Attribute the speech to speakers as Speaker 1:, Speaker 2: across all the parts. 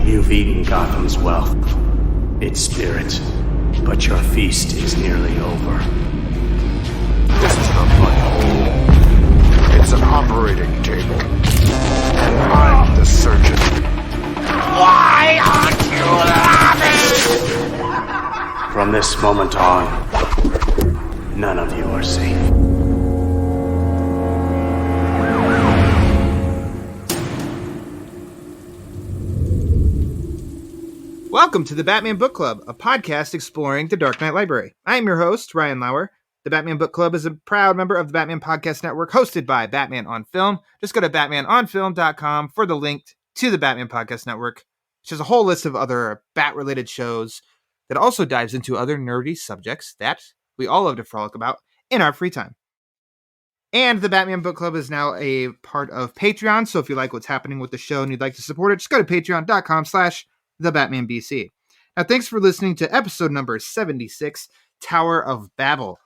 Speaker 1: You've eaten Gotham's wealth, its spirit, but your feast is nearly over.
Speaker 2: This is not my home. It's an operating table. And I'm the surgeon. Why aren't you laughing?
Speaker 1: From this moment on, none of you are safe.
Speaker 3: Welcome to the Batman Book Club, a podcast exploring the Dark Knight Library. I am your host, Ryan Lauer. The Batman Book Club is a proud member of the Batman Podcast Network, hosted by Batman on Film. Just go to batmanonfilm.com for the link to the Batman Podcast Network, which has a whole list of other Bat-related shows that also dives into other nerdy subjects that we all love to frolic about in our free time. And the Batman Book Club is now a part of Patreon, so if you like what's happening with the show and you'd like to support it, just go to patreon.com/thebatmanbc. Now, thanks for listening to episode number 76, Tower of Babel.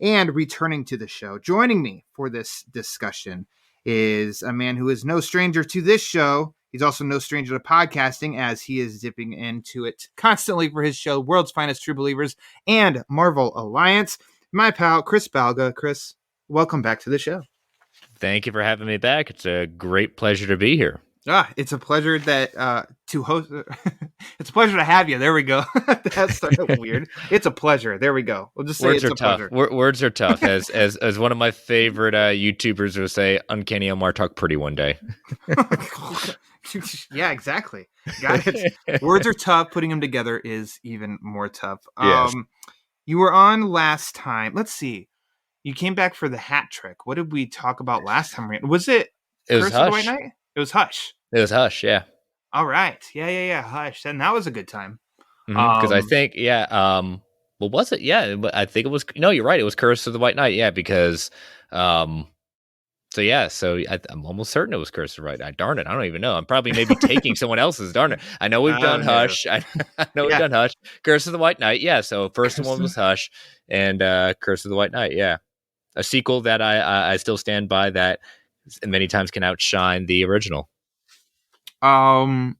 Speaker 3: And returning to the show, joining me for this discussion is a man who is no stranger to this show. He's also no stranger to podcasting, as he is dipping into it constantly for his show, World's Finest True Believers and Marvel Alliance. My pal, Chris Balga. Chris, welcome back to the show.
Speaker 4: Thank you for having me back. It's a great pleasure to be here.
Speaker 3: It's a pleasure to host. It's a pleasure to have you. There we go. That started weird. It's a pleasure. There we go. We'll just say
Speaker 4: words
Speaker 3: it's
Speaker 4: are
Speaker 3: a
Speaker 4: tough.
Speaker 3: pleasure.
Speaker 4: Words are tough. As one of my favorite YouTubers would say, "Uncanny Omar talk pretty one day."
Speaker 3: Yeah, exactly. Got it. Words are tough. Putting them together is even more tough.
Speaker 4: Yes.
Speaker 3: You were on last time. Let's see. You came back for the hat trick. What did we talk about last time? Was it?
Speaker 4: It was
Speaker 3: Curse of the White
Speaker 4: Hush.
Speaker 3: Knight? It was Hush.
Speaker 4: It was Hush. Yeah.
Speaker 3: All right. Yeah. Hush. And that was a good time.
Speaker 4: Because I think, well, was it? Yeah, I think it was. No, you're right. It was Curse of the White Knight. Yeah, because, I'm almost certain it was Curse of the White Knight. Darn it, I don't even know. I'm probably maybe taking someone else's. Darn it, I know we've done Hush. I know we've done Hush. Curse of the White Knight. Yeah, so first one was Hush, and Curse of the White Knight. Yeah, a sequel that I still stand by, that many times can outshine the original.
Speaker 3: I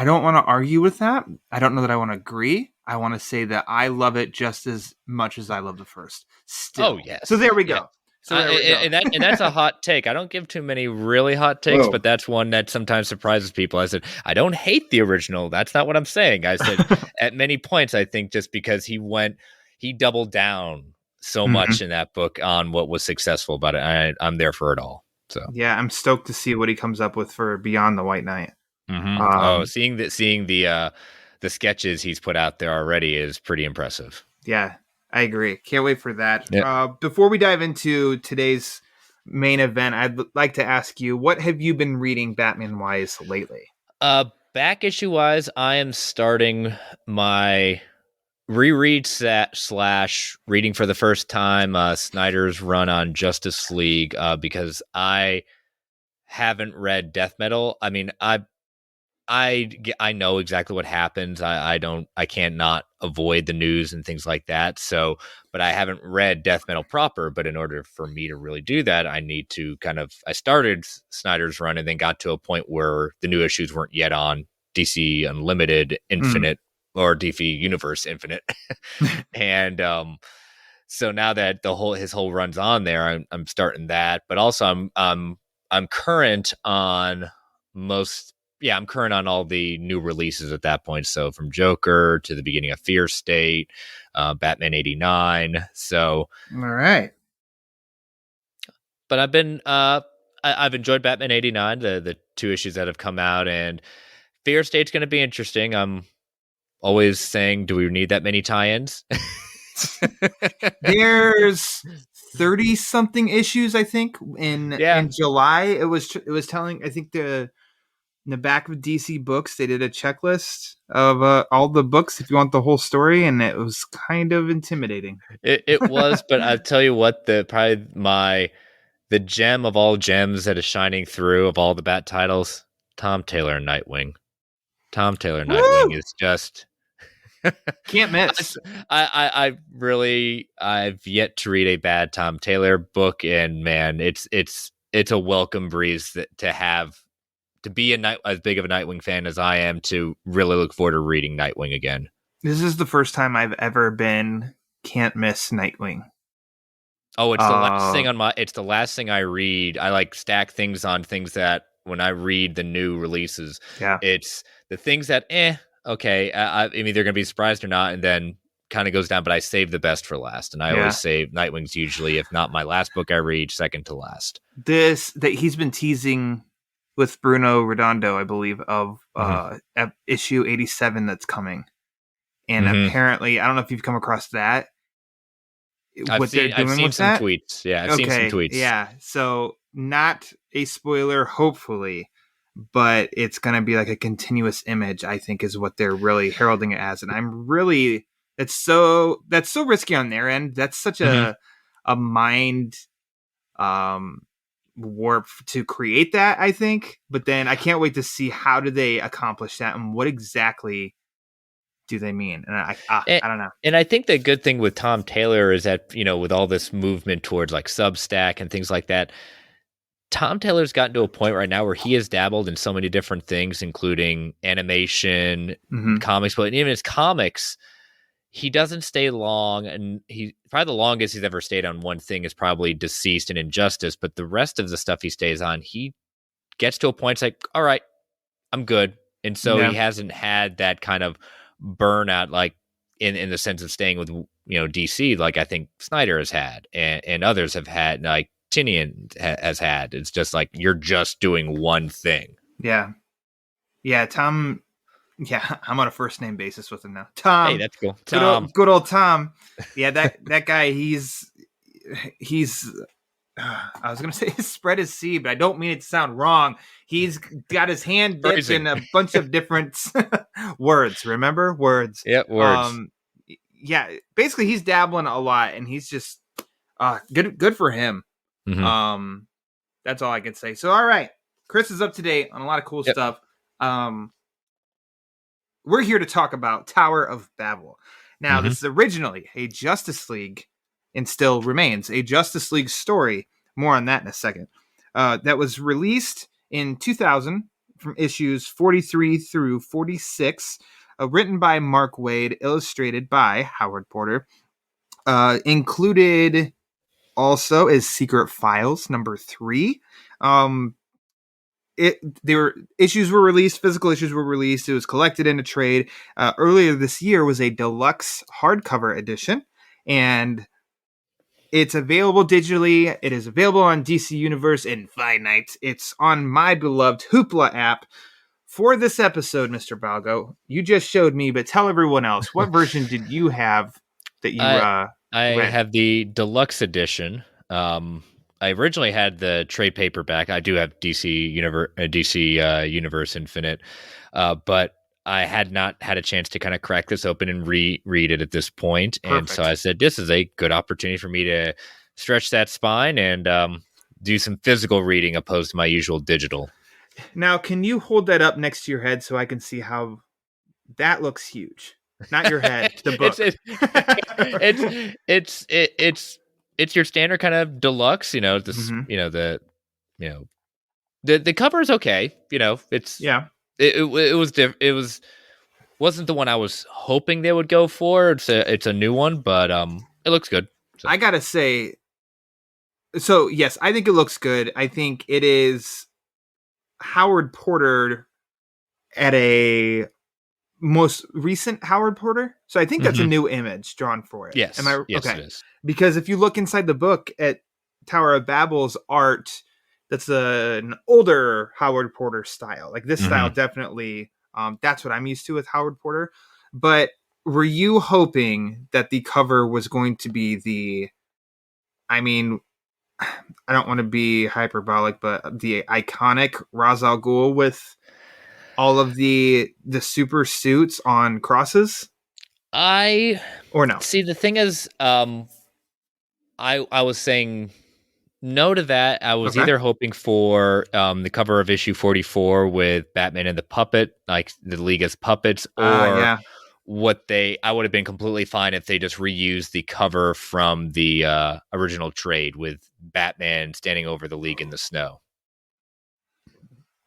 Speaker 3: don't want to argue with that. I don't know that I want to agree. I want to say that I love it just as much as I love the first. Still.
Speaker 4: Oh, yes.
Speaker 3: So there we go.
Speaker 4: Yeah.
Speaker 3: So there we go.
Speaker 4: And that's a hot take. I don't give too many really hot takes, but that's one that sometimes surprises people. I said, I don't hate the original. That's not what I'm saying. I said, at many points, I think just because he doubled down so much in that book on what was successful about it. I'm there for it all. So
Speaker 3: yeah, I'm stoked to see what he comes up with for Beyond the White Knight.
Speaker 4: Seeing the sketches he's put out there already is pretty impressive.
Speaker 3: Yeah, I agree. Can't wait for that.
Speaker 4: Yep.
Speaker 3: Before we dive into today's main event, I'd like to ask you, what have you been reading Batman-wise lately?
Speaker 4: Back issue-wise, I am starting my reread slash reading for the first time Snyder's run on Justice League, because I haven't read Death Metal. I mean, I know exactly what happens. I can't not avoid the news and things like that. So, but I haven't read Death Metal proper. But in order for me to really do that, I need to I started Snyder's run and then got to a point where the new issues weren't yet on DC Unlimited Infinite or DC Universe Infinite. And so now that his whole run's on there, I'm starting that. But also I'm current on I'm current on all the new releases at that point. So from Joker to the beginning of Fear State, Batman 89. So
Speaker 3: all right.
Speaker 4: But I've been I've enjoyed Batman 89, the two issues that have come out, and Fear State's going to be interesting. I'm always saying, do we need that many tie-ins?
Speaker 3: There's 30 something issues, I think, in July. It was telling, I think in the back of DC Books, they did a checklist of all the books if you want the whole story, and it was kind of intimidating.
Speaker 4: It was, but I'll tell you what, the gem of all gems that is shining through of all the Bat titles, Tom Taylor Nightwing. Tom Taylor Nightwing is just
Speaker 3: can't miss.
Speaker 4: I've yet to read a bad Tom Taylor book, and man, it's a welcome breeze to have to be as big of a Nightwing fan as I am to really look forward to reading Nightwing again.
Speaker 3: This is the first time I've ever been can't miss Nightwing.
Speaker 4: Oh, it's the last thing it's the last thing I read. I like stack things on things that when I read the new releases, it's the things that, okay, I'm either going to be surprised or not, and then kind of goes down, but I save the best for last. And I always save Nightwing's usually, if not my last book I read, second to last.
Speaker 3: That he's been teasing with Bruno Redondo, I believe, of issue 87 that's coming. And apparently, I don't know if you've come across that.
Speaker 4: I've seen some tweets. Yeah, I've seen some tweets.
Speaker 3: Yeah, so not a spoiler, hopefully, but it's going to be like a continuous image, I think, is what they're really heralding it as. And I'm really, that's so risky on their end. That's such a mind warp to create that, I think. But then I can't wait to see how do they accomplish that and what exactly do they mean? And I don't know.
Speaker 4: And I think the good thing with Tom Taylor is that, with all this movement towards like Substack and things like that, Tom Taylor's gotten to a point right now where he has dabbled in so many different things, including animation, comics, but even his comics, he doesn't stay long. And he probably the longest he's ever stayed on one thing is probably Deceased and Injustice. But the rest of the stuff he stays on, he gets to a point, it's like, all right, I'm good. And so he hasn't had that kind of burnout, like in the sense of staying with DC, like I think Snyder has had and others have had, like Tinian has had. It's just like you're just doing one thing.
Speaker 3: Tom. I'm on a first name basis with him now. Tom.
Speaker 4: Hey, that's cool. Tom.
Speaker 3: Good old Tom. Yeah, that guy. He's. I was gonna say spread his seed, but I don't mean it to sound wrong. He's got his hand dipped in a bunch of different words. Remember words?
Speaker 4: Yeah, words.
Speaker 3: Basically, he's dabbling a lot, and he's just good for him. That's all I can say. So, all right, Chris is up to date on a lot of cool stuff. We're here to talk about Tower of Babel. Now, this is originally a Justice League. And still remains a Justice League story. More on that in a second. That was released in 2000 from issues 43 through 46, written by Mark Waid, illustrated by Howard Porter. Included also is Secret Files number 3. Issues were released, physical issues were released. It was collected in a trade. Earlier this year was a deluxe hardcover edition, and it's available digitally. It is available on DC Universe Infinite. It's on my beloved Hoopla app. For this episode, Mr. Balga, you just showed me, but tell everyone else, what version did you have that you
Speaker 4: I
Speaker 3: read?
Speaker 4: have the deluxe edition. I originally had the trade paperback. I do have DC Universe Infinite, but I had not had a chance to kind of crack this open and reread it at this point.
Speaker 3: Perfect.
Speaker 4: And so I said, this is a good opportunity for me to stretch that spine and do some physical reading opposed to my usual digital.
Speaker 3: Now, can you hold that up next to your head so I can see how that looks huge? Not your head, the book.
Speaker 4: It's your standard kind of deluxe, the cover is okay. It wasn't the one I was hoping they would go for. It's a new one, but it looks good. So.
Speaker 3: I gotta say, so yes, I think it looks good. I think it is Howard Porter at a most recent Howard Porter. So I think that's a new image drawn for it.
Speaker 4: Yes.
Speaker 3: Am I
Speaker 4: yes,
Speaker 3: okay?
Speaker 4: It is.
Speaker 3: Because if you look inside the book at Tower of Babel's art, that's an older Howard Porter style. Like this style definitely, that's what I'm used to with Howard Porter. But were you hoping that the cover was going to be I don't want to be hyperbolic, but the iconic Ra's al Ghul with all of the super suits on crosses? Or no?
Speaker 4: See, the thing is, I was saying no to that. I was either hoping for the cover of issue 44 with Batman and the puppet, like the League as puppets, or I would have been completely fine if they just reused the cover from the original trade with Batman standing over the League in the snow.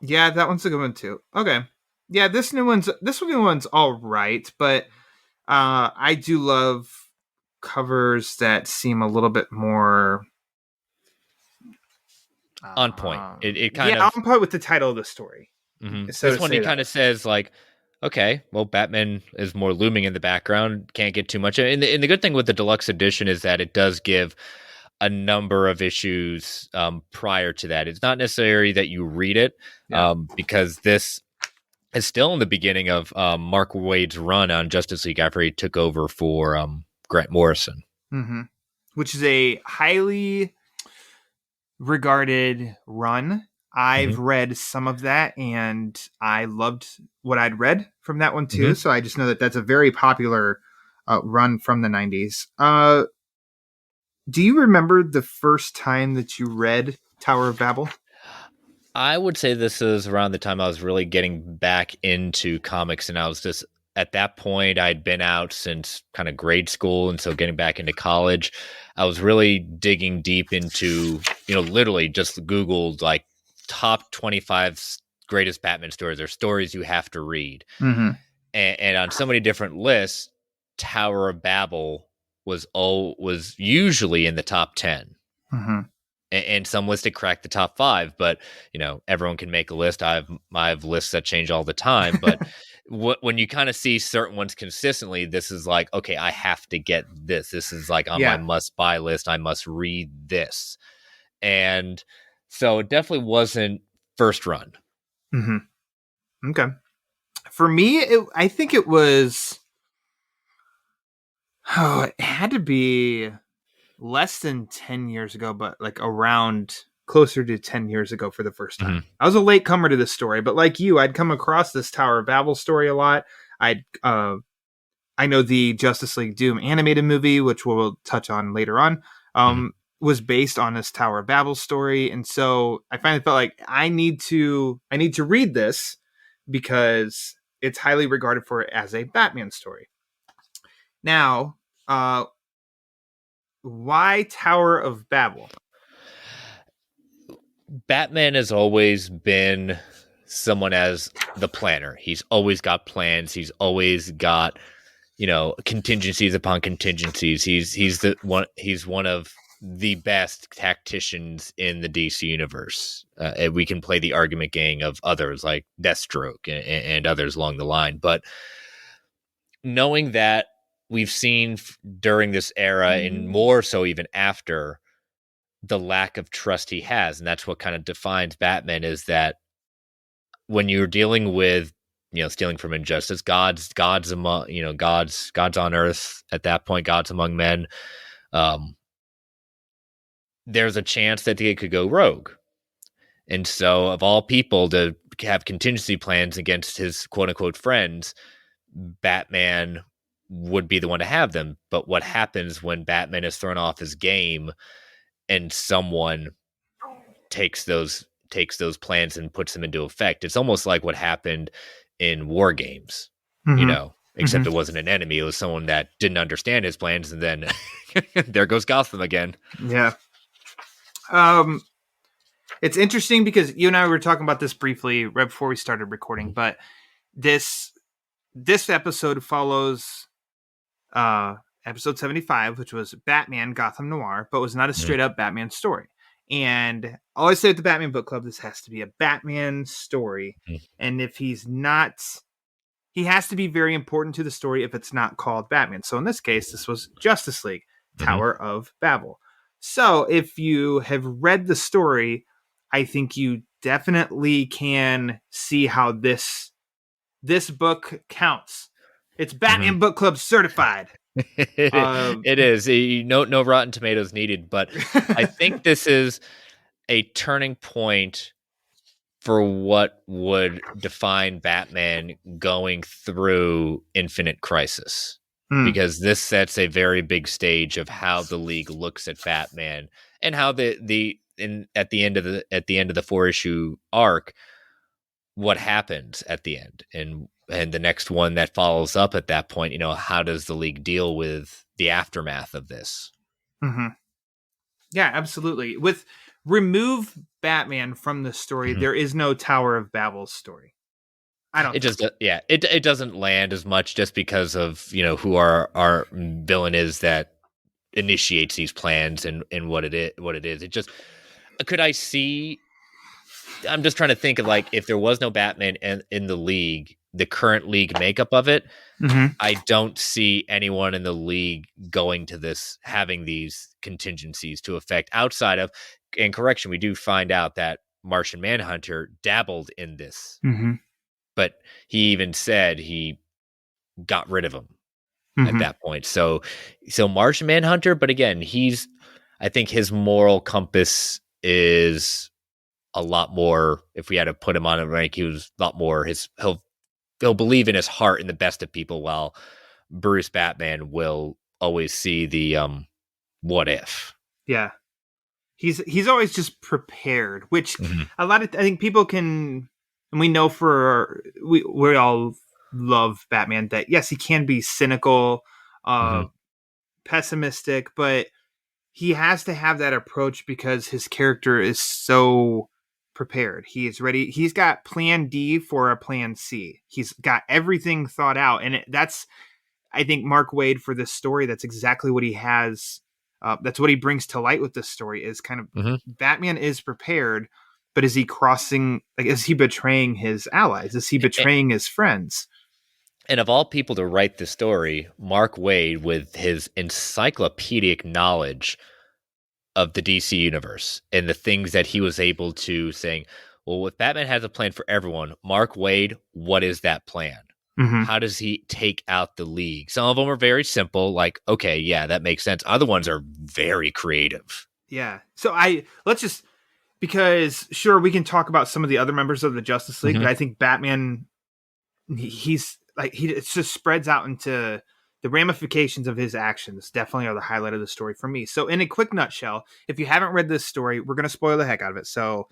Speaker 3: Yeah, that one's a good one too. Okay. Yeah, this new one's all right, but I do love covers that seem a little bit more
Speaker 4: On point. It
Speaker 3: yeah,
Speaker 4: kind of
Speaker 3: on point with the title of the story. So
Speaker 4: this
Speaker 3: to
Speaker 4: one
Speaker 3: say
Speaker 4: he
Speaker 3: that.
Speaker 4: kind of says like, okay, well, Batman is more looming in the background. Can't get too much. And the good thing with the deluxe edition is that it does give a number of issues prior to that. It's not necessary that you read it because this is still in the beginning of Mark Waid's run on Justice League after he took over for Grant Morrison.
Speaker 3: Mm-hmm. Which is a highly regarded run. I've read some of that, and I loved what I'd read from that one too. So I just know that that's a very popular run from the 90s. Do you remember the first time that you read Tower of Babel?
Speaker 4: I would say this is around the time I was really getting back into comics, and I was just at that point I'd been out since kind of grade school, and so getting back into college, I was really digging deep into, literally just Googled like top 25 greatest Batman stories or stories you have to read, and on so many different lists, Tower of Babel was usually in the top 10. And some lists cracked the top 5, but everyone can make a list. I have lists that change all the time, but when you kind of see certain ones consistently, this is like, okay, I have to get this. This is like on my must buy list. I must read this, and so it definitely wasn't first run.
Speaker 3: Okay, for me, I think it was. Oh, it had to be less than 10 years ago, but like around closer to 10 years ago for the first time. I was a late comer to this story, but like you, I'd come across this Tower of Babel story a lot. I know the Justice League Doom animated movie, which we'll touch on later on, was based on this Tower of Babel story. And so I finally felt like I need to read this because it's highly regarded for it as a Batman story. Now, why Tower of Babel?
Speaker 4: Batman has always been someone as the planner. He's always got plans. He's always got, contingencies upon contingencies. He's one of the best tacticians in the DC universe. And we can play the argument game of others like Deathstroke and others along the line. But knowing that we've seen during this era and more so even after, the lack of trust he has, and that's what kind of defines Batman, is that when you're dealing with stealing from injustice, gods among gods on earth at that point, gods among men, there's a chance that they could go rogue. And so of all people to have contingency plans against his quote unquote friends, Batman would be the one to have them. But what happens when Batman is thrown off his game and someone takes those plans and puts them into effect? It's almost like what happened in War Games, except it wasn't an enemy. It was someone that didn't understand his plans, and then there goes Gotham again.
Speaker 3: Yeah. It's interesting because you and I were talking about this briefly right before we started recording, but this episode follows episode 75, which was Batman Gotham Noir, but was not a straight up Batman story. And I always say at the Batman Book Club, this has to be a Batman story. And if he's not, he has to be very important to the story if it's not called Batman. So in this case, this was Justice League, Tower of Babel. So if you have read the story, I think you definitely can see how this book counts. It's Batman Book Club certified.
Speaker 4: It is. No Rotten Tomatoes needed, but I think this is a turning point for what would define Batman going through Infinite Crisis, because this sets a very big stage of how the League looks at Batman and how at the end of the 4-issue arc, what happens at the end, and the next one that follows up at that point, how does the League deal with the aftermath of this?
Speaker 3: Yeah, absolutely. With remove Batman from the story, there is no Tower of Babel story. I don't.
Speaker 4: It just it doesn't land as much just because of who our villain is that initiates these plans and what it is. It just could I see. I'm just trying to think of like if there was no Batman in the league, the current league makeup of it.
Speaker 3: Mhm.
Speaker 4: I don't see anyone in the league going to this having these contingencies to affect outside of. And correction, we do find out that Martian Manhunter dabbled in this,
Speaker 3: Mhm.
Speaker 4: but he even said he got rid of him at
Speaker 3: Mhm.
Speaker 4: that point. So Martian Manhunter, but again, I think his moral compass is a lot more. If we had to put him on a rank, he was a lot more. He'll believe in his heart in the best of people, while Bruce Batman will always see the what if.
Speaker 3: Yeah. He's always just prepared, which
Speaker 4: Mhm.
Speaker 3: a lot of I think people can, and we know we all love Batman that yes, he can be cynical,
Speaker 4: Mhm.
Speaker 3: pessimistic, but he has to have that approach because his character is so prepared. He is ready. He's got plan D for a plan C. He's got everything thought out, and that's I think Mark Waid for this story. That's exactly what he has. That's what he brings to light with this story. Is kind of
Speaker 4: Mhm.
Speaker 3: Batman is prepared, but is he crossing? Like, is he betraying his allies? Is he
Speaker 4: A-
Speaker 3: betraying his friends?
Speaker 4: And of all people to write the story, Mark Waid, with his encyclopedic knowledge of the DC universe and the things that he was able to saying, well, if Batman has a plan for everyone, Mark Waid, what is that plan?
Speaker 3: Mm-hmm.
Speaker 4: How does he take out the league? Some of them are very simple, like, okay, yeah, that makes sense. Other ones are very creative.
Speaker 3: Yeah. So let's just because sure we can talk about some of the other members of the Justice League,
Speaker 4: Mhm.
Speaker 3: but I think Batman he's like it just spreads out into the ramifications of his actions definitely are the highlight of the story for me. So in a quick nutshell, if you haven't read this story, we're going to spoil the heck out of it. So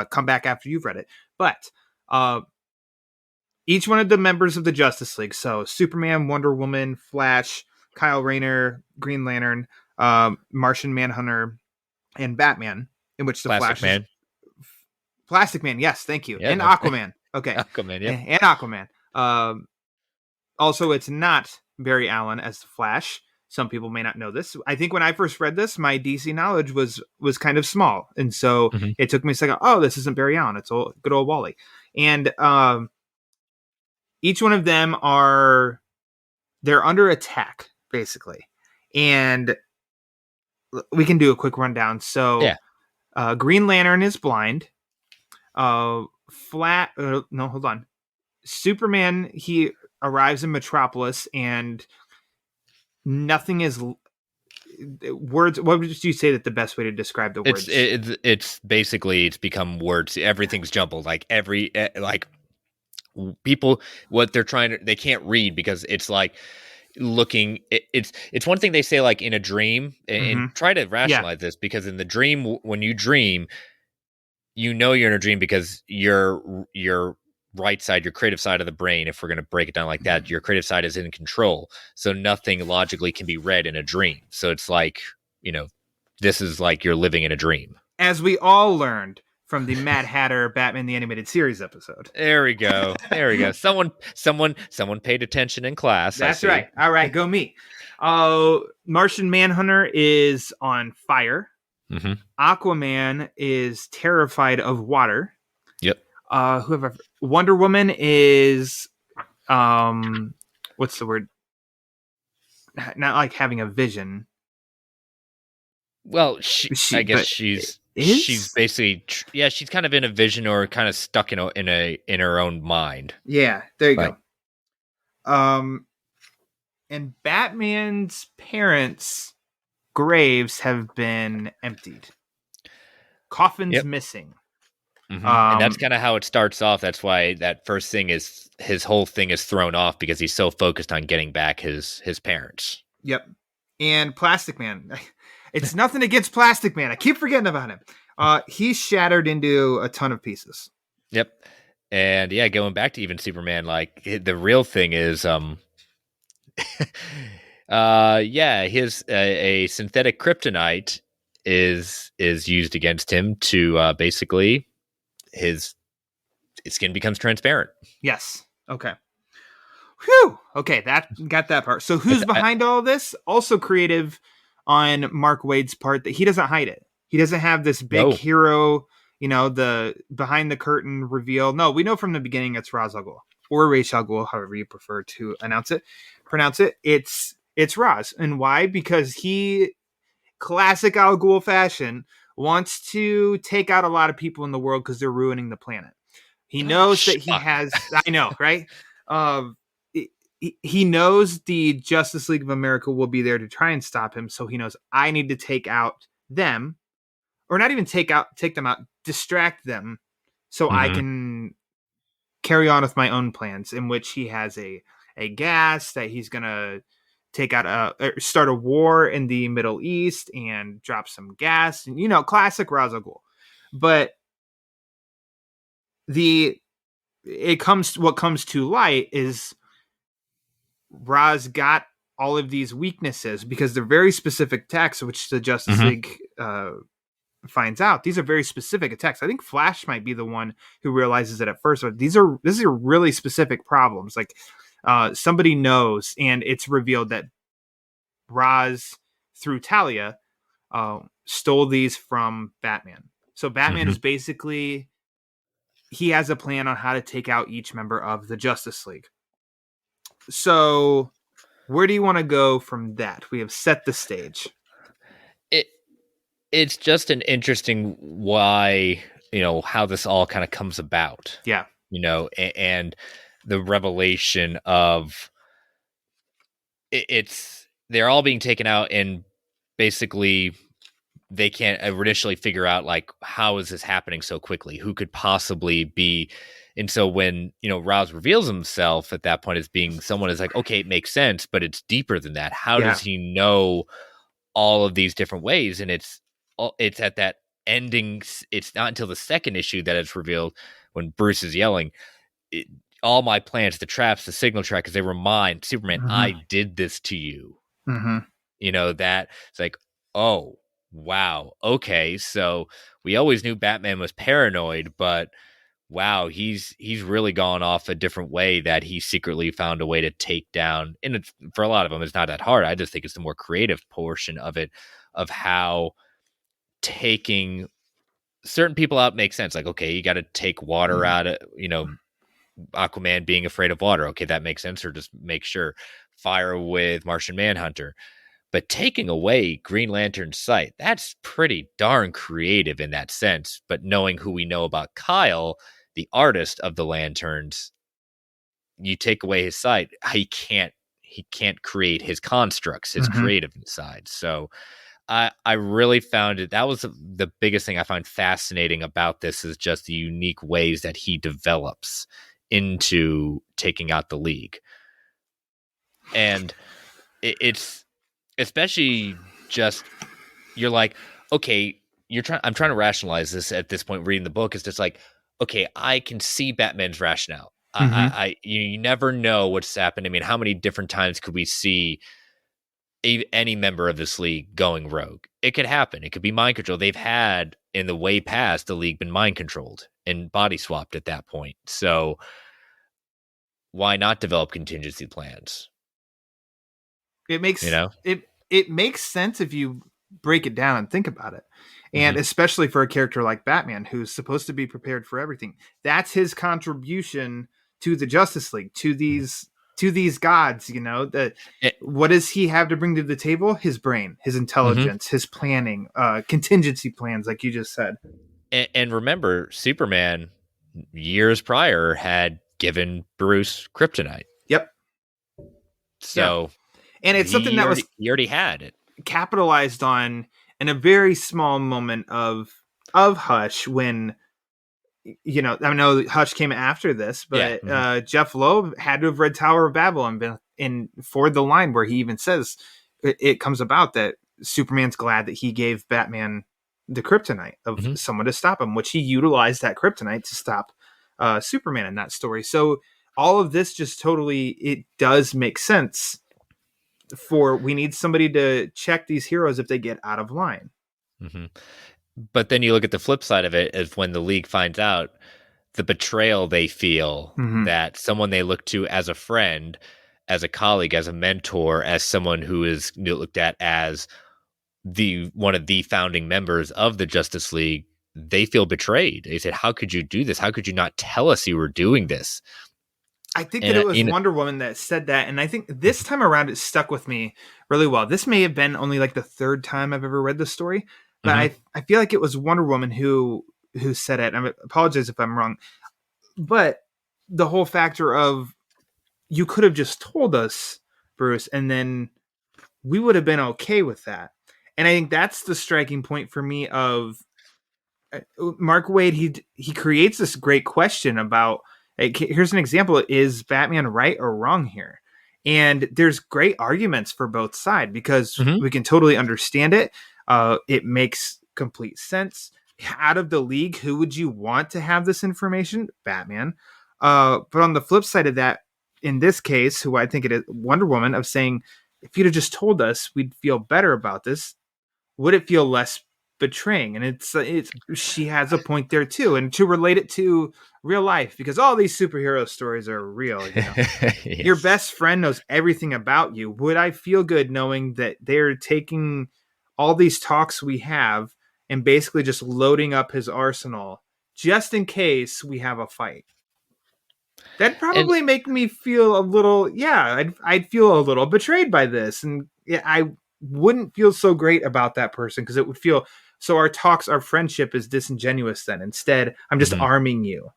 Speaker 3: come back after you've read it. But each one of the members of the Justice League, so Superman, Wonder Woman, Flash, Kyle Rayner, Green Lantern, Martian Manhunter, and Batman, in which the
Speaker 4: Plastic
Speaker 3: Flash is
Speaker 4: Man.
Speaker 3: Plastic Man, yes, thank you.
Speaker 4: Yeah,
Speaker 3: And
Speaker 4: no.
Speaker 3: Aquaman. Okay.
Speaker 4: Aquaman, yep.
Speaker 3: And Aquaman. Also, it's not Barry Allen as the Flash. Some people may not know this. I think when I first read this, my DC knowledge was kind of small. And so
Speaker 4: Mhm.
Speaker 3: it took me a second, oh, this isn't Barry Allen. It's good old Wally. And each one of them they're under attack, basically. And we can do a quick rundown. So
Speaker 4: Yeah.
Speaker 3: Green Lantern is blind. No, hold on. Superman, he arrives in Metropolis and nothing is words. What would you say that the best way to describe the words?
Speaker 4: It's basically it's become words. Everything's jumbled. Like people, what they're trying to, they can't read because it's like looking. It's one thing they say like in a dream, and try to rationalize this, because in the dream, when you dream, you're in a dream because your right side, your creative side of the brain, if we're going to break it down like that, your creative side is in control, so nothing logically can be read in a dream. So it's like, this is like you're living in a dream,
Speaker 3: as we all learned from the Mad Hatter Batman the Animated Series episode.
Speaker 4: There we go. Someone paid attention in class.
Speaker 3: That's right. All right, go me. Martian Manhunter is on fire.
Speaker 4: Mm-hmm.
Speaker 3: Aquaman is terrified of water.
Speaker 4: Yep.
Speaker 3: Wonder Woman is what's the word? Not like having a vision.
Speaker 4: Well, I guess she's basically she's kind of in a vision, or kind of stuck in her own mind.
Speaker 3: Yeah, there you go. And Batman's parents' graves have been emptied. Coffins missing.
Speaker 4: Mm-hmm. And that's kind of how it starts off. That's why that first thing is his whole thing is thrown off, because he's so focused on getting back his parents.
Speaker 3: Yep. And Plastic Man. It's nothing against Plastic Man. I keep forgetting about him. He's shattered into a ton of pieces.
Speaker 4: Yep. And yeah, going back to even Superman, like the real thing is, his a synthetic kryptonite is used against him to basically his skin becomes transparent.
Speaker 3: Yes. Okay. Whew. Okay, that got that part. So who's behind all of this? Also creative on Mark Waid's part that he doesn't hide it. He doesn't have this big hero, the behind the curtain reveal. No, we know from the beginning it's Ra's al Ghul or Ra's al Ghul, however you prefer to pronounce it. It's Ra's. And why? Because he, classic Al Ghul fashion, wants to take out a lot of people in the world because they're ruining the planet. He knows that he has, I know, right? He knows the Justice League of America will be there to try and stop him. So he knows I need to take out them, or not even take them out, distract them so I can carry on with my own plans, in which he has a gas that he's going to take out start a war in the Middle East and drop some gas, and classic Ra's al Ghul. But what comes to light is Ra's got all of these weaknesses because they're very specific attacks, which the Justice League finds out. These are very specific attacks. I think Flash might be the one who realizes it at first, but these are really specific problems. Like somebody knows, and it's revealed that Ra's, through Talia, stole these from Batman. So Batman is basically, he has a plan on how to take out each member of the Justice League. So where do you want to go from that? We have set the stage.
Speaker 4: It's just an interesting why, how this all kind of comes about.
Speaker 3: Yeah.
Speaker 4: And the revelation of they're all being taken out, and basically they can't initially figure out, like, how is this happening so quickly? Who could possibly be? And so when, Ra's reveals himself at that point as being someone, is like, okay, it makes sense, but it's deeper than that. How does he know all of these different ways? And it's at that ending. It's not until the second issue that it's revealed, when Bruce is yelling, all my plans, the traps, the signal trackers, they remind Superman, I did this to you. That it's like, oh, wow. Okay. So we always knew Batman was paranoid, but wow, he's really gone off a different way, that he secretly found a way to take down. And for a lot of them, it's not that hard. I just think it's the more creative portion of it, of how taking certain people out makes sense. Like, okay, you got to take water out of, Aquaman being afraid of water. Okay, that makes sense. Or just make sure. Fire with Martian Manhunter. But taking away Green Lantern's sight, that's pretty darn creative in that sense. But knowing who we know about Kyle, the artist of the lanterns, you take away his sight, he can't create his constructs, his creative side. So I really found it. That was the biggest thing I find fascinating about this, is just the unique ways that he develops into taking out the League. And it's especially just, you're like, okay, I'm trying to rationalize this at this point reading the book. It's just like, okay, I can see Batman's rationale. You never know what's happened. I mean, how many different times could we see any member of this League going rogue? It could happen. It could be mind control. They've had, in the way past, the League been mind controlled and body swapped at that point. So why not develop contingency plans?
Speaker 3: It makes it makes sense if you break it down and think about it. And especially for a character like Batman, who's supposed to be prepared for everything. That's his contribution to the Justice League, to these gods, what does he have to bring to the table? His brain, his intelligence, his planning, contingency plans, like you just said.
Speaker 4: And remember, Superman years prior had given Bruce kryptonite.
Speaker 3: Yep.
Speaker 4: So,
Speaker 3: and it's something that
Speaker 4: he already had it
Speaker 3: capitalized on in a very small moment of Hush, when I know Hush came after this, but Jeff Loeb had to have read Tower of Babel and been in for the line where he even says it comes about that Superman's glad that he gave Batman the kryptonite of someone to stop him, which he utilized that kryptonite to stop Superman in that story. So all of this just totally, it does make sense. We need somebody to check these heroes if they get out of line.
Speaker 4: hmm But then you look at the flip side of it is when the League finds out the betrayal they feel
Speaker 3: Mhm.
Speaker 4: that someone they look to as a friend, as a colleague, as a mentor, as someone who is looked at as the one of the founding members of the Justice League, they feel betrayed. They said, "How could you do this? How could you not tell us you were doing this?"
Speaker 3: I think that
Speaker 4: And
Speaker 3: it was Wonder Woman that said that, and I think this time around it stuck with me really well. This may have been only like the third time I've ever read the story, but
Speaker 4: Mhm.
Speaker 3: I feel like it was Wonder Woman who said it. I apologize if I'm wrong, but the whole factor of you could have just told us, Bruce, and then we would have been okay with that. And I think that's the striking point for me of Mark Waid. He creates this great question about, like, here's an example: is Batman right or wrong here? And there's great arguments for both sides because
Speaker 4: Mhm.
Speaker 3: we can totally understand it. It makes complete sense. Out of the League, who would you want to have this information? Batman. But on the flip side of that, in this case, who I think it is, Wonder Woman, of saying, if you'd have just told us, we'd feel better about this. Would it feel less betraying? And it's she has a point there too, and to relate it to real life, because all these superhero stories are real. Your
Speaker 4: Yes.
Speaker 3: best friend knows everything about you. Would I feel good knowing that they're taking all these talks we have and basically just loading up his arsenal just in case we have a fight? That'd
Speaker 4: And
Speaker 3: probably make me feel a little, yeah, I'd feel a little betrayed by this. And yeah, I wouldn't feel so great about that person because it would feel so our friendship is disingenuous then. Instead, I'm just
Speaker 4: mhm.
Speaker 3: arming you.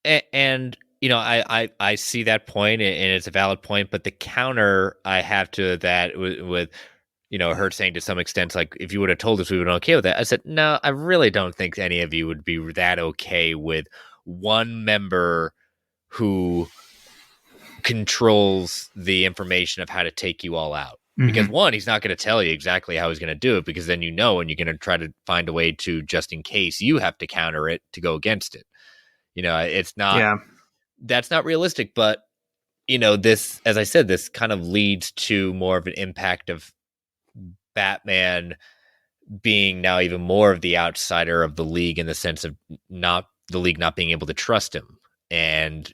Speaker 4: And I see that point, and it's a valid point. But the counter I have to that with her saying to some extent, like, if you would have told us, we would have been okay with that. I said, no, I really don't think any of you would be that okay with one member who controls the information of how to take you all out. Because
Speaker 3: Mm-hmm.
Speaker 4: one, he's not going to tell you exactly how he's going to do it, because then and you're going to try to find a way to, just in case you have to counter it, to go against it. It's not,
Speaker 3: Yeah.
Speaker 4: that's not realistic. But this, as I said, this kind of leads to more of an impact of Batman being now even more of the outsider of the League, in the sense of not the League not being able to trust him. And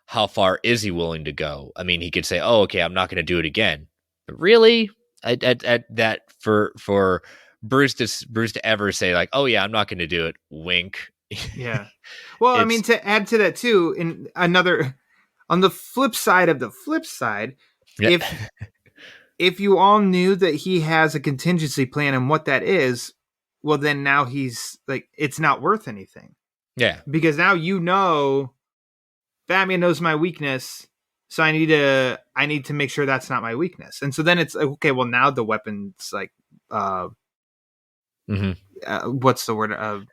Speaker 4: how far is he willing to go? I mean, he could say, "Oh, okay, I'm not going to do it again." But really, at that, for Bruce to ever say, like, "Oh yeah, I'm not going to do it," wink.
Speaker 3: Yeah. Well, I mean,
Speaker 4: It's
Speaker 3: to add to that too, in another, on the flip side of the flip side,
Speaker 4: yeah,
Speaker 3: if you all knew that he has a contingency plan and what that is, well, then now he's like, it's not worth anything
Speaker 4: yeah.
Speaker 3: because now Batman knows my weakness, so I need to make sure that's not my weakness. And so then it's like, okay, well now the weapon's like, uh,
Speaker 4: hmm
Speaker 3: what's the word?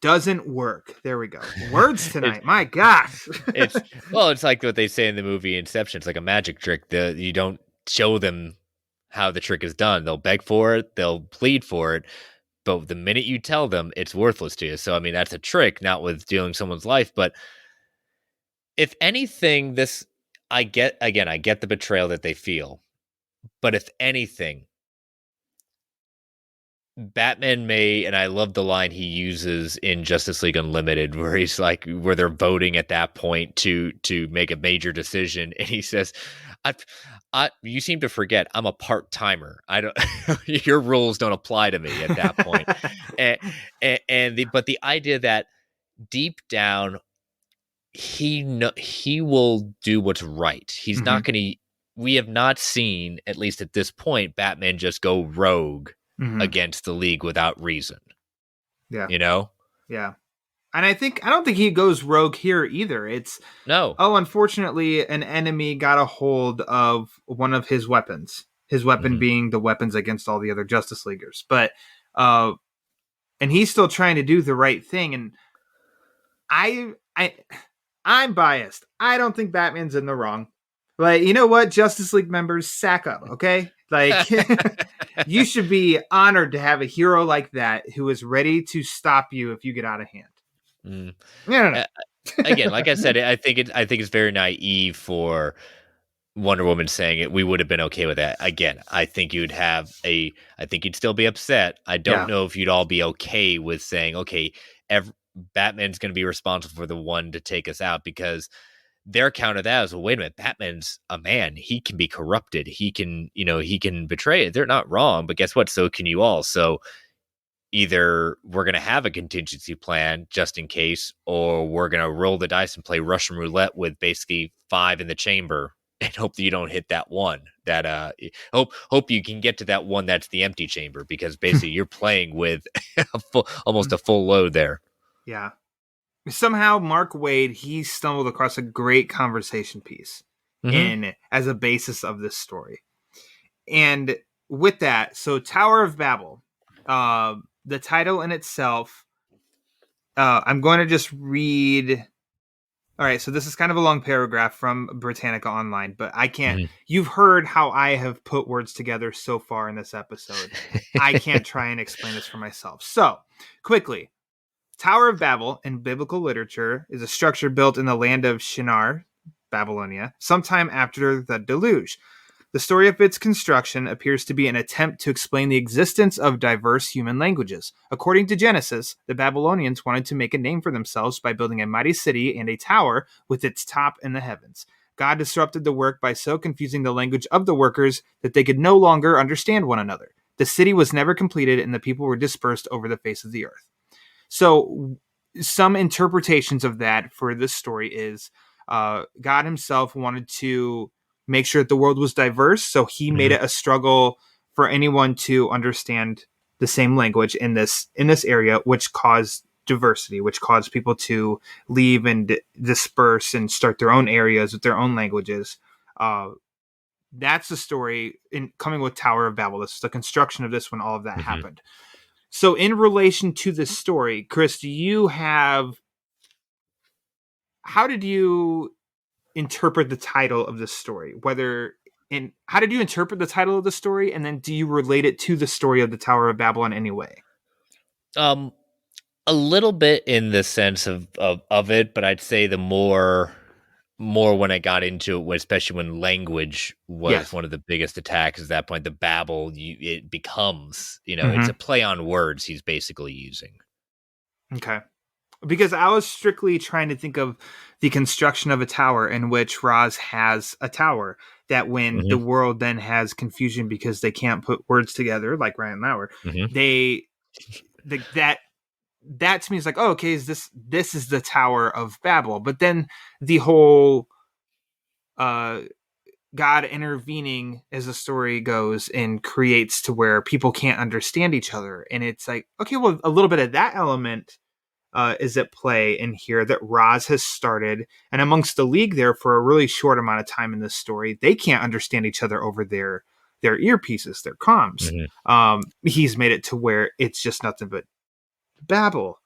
Speaker 3: Doesn't work. There we go. Words
Speaker 4: It's
Speaker 3: tonight. My gosh.
Speaker 4: it's like what they say in the movie Inception. It's like a magic trick. You don't show them how the trick is done. They'll beg for it. They'll plead for it. But the minute you tell them, it's worthless to you. So, I mean, that's a trick, not with dealing someone's life. But if anything, I get the betrayal that they feel. But if anything, Batman may, and I love the line he uses in Justice League Unlimited, where he's like, where they're voting at that point to make a major decision, and he says, you seem to forget I'm a part timer. I don't, your rules don't apply to me at that point." But the idea that deep down he will do what's right. He's
Speaker 3: Hmm.
Speaker 4: not going to. We have not seen, at least at this point, Batman just go rogue
Speaker 3: Hmm.
Speaker 4: against the League without reason.
Speaker 3: Yeah.
Speaker 4: You know?
Speaker 3: Yeah. And I don't think he goes rogue here either. It's,
Speaker 4: No.
Speaker 3: oh, unfortunately, an enemy got a hold of one of his weapons. His weapon
Speaker 4: hmm
Speaker 3: being the weapons against all the other Justice Leaguers. But and he's still trying to do the right thing. And I I I'm biased. I don't think Batman's in the wrong. Like, you know what, Justice League members, sack up, okay? Like, you should be honored to have a hero like that who is ready to stop you if you get out of hand.
Speaker 4: Mm.
Speaker 3: No, no,
Speaker 4: Uh,
Speaker 3: no.
Speaker 4: Again, like I said, I think it's very naive for Wonder Woman saying it, we would have been okay with that. Again, I think you'd still be upset. I don't know if you'd all be okay with saying, okay, Batman's going to be responsible for the one to take us out, because their account of that is, well, wait a minute, Batman's a man. He can be corrupted. He can betray it. They're not wrong, but guess what? So can you all. So either we're going to have a contingency plan just in case, or we're going to roll the dice and play Russian roulette with basically 5 in the chamber and hope that you don't hit that one. That hope you can get to that one that's the empty chamber, because basically you're playing with almost a full load there.
Speaker 3: Yeah. Somehow Mark Waid, he stumbled across a great conversation piece as a basis of this story. And with that, so Tower of Babel, the title in itself, I'm going to just read. All right, so this is kind of a long paragraph from Britannica Online, but I can't. You've heard how I have put words together so far in this episode. I can't try and explain this for myself. So, quickly, Tower of Babel in biblical literature is a structure built in the land of Shinar, Babylonia, sometime after the deluge. The story of its construction appears to be an attempt to explain the existence of diverse human languages. According to Genesis, the Babylonians wanted to make a name for themselves by building a mighty city and a tower with its top in the heavens. God disrupted the work by so confusing the language of the workers that they could no longer understand one another. The city was never completed, and the people were dispersed over the face of the earth. So, some interpretations of that for this story is God himself wanted to make sure that the world was diverse, so he made it a struggle for anyone to understand the same language in this area, which caused diversity, which caused people to leave and disperse and start their own areas with their own languages. That's the story in coming with Tower of Babel. This is the construction of this when all of that happened. So in relation to this story, Chris, how did you interpret the title of this story? How did you interpret the title of the story, and then do you relate it to the story of the Tower of Babel in any way?
Speaker 4: A little bit in the sense of it, but I'd say the more when I got into it, especially when language was one of the biggest attacks at that point, the Babel, it becomes, it's a play on words he's basically using.
Speaker 3: Okay. Because I was strictly trying to think of the construction of a tower in which Roz has a tower that when the world then has confusion because they can't put words together, like Ryan Lauer, that to me is like, oh, okay, this is the Tower of Babel. But then the whole God intervening as the story goes and creates to where people can't understand each other. And it's like, okay, well, a little bit of that element is at play in here that Roz has started, and amongst the League there for a really short amount of time in this story, they can't understand each other over their earpieces, their comms. He's made it to where it's just nothing but babble.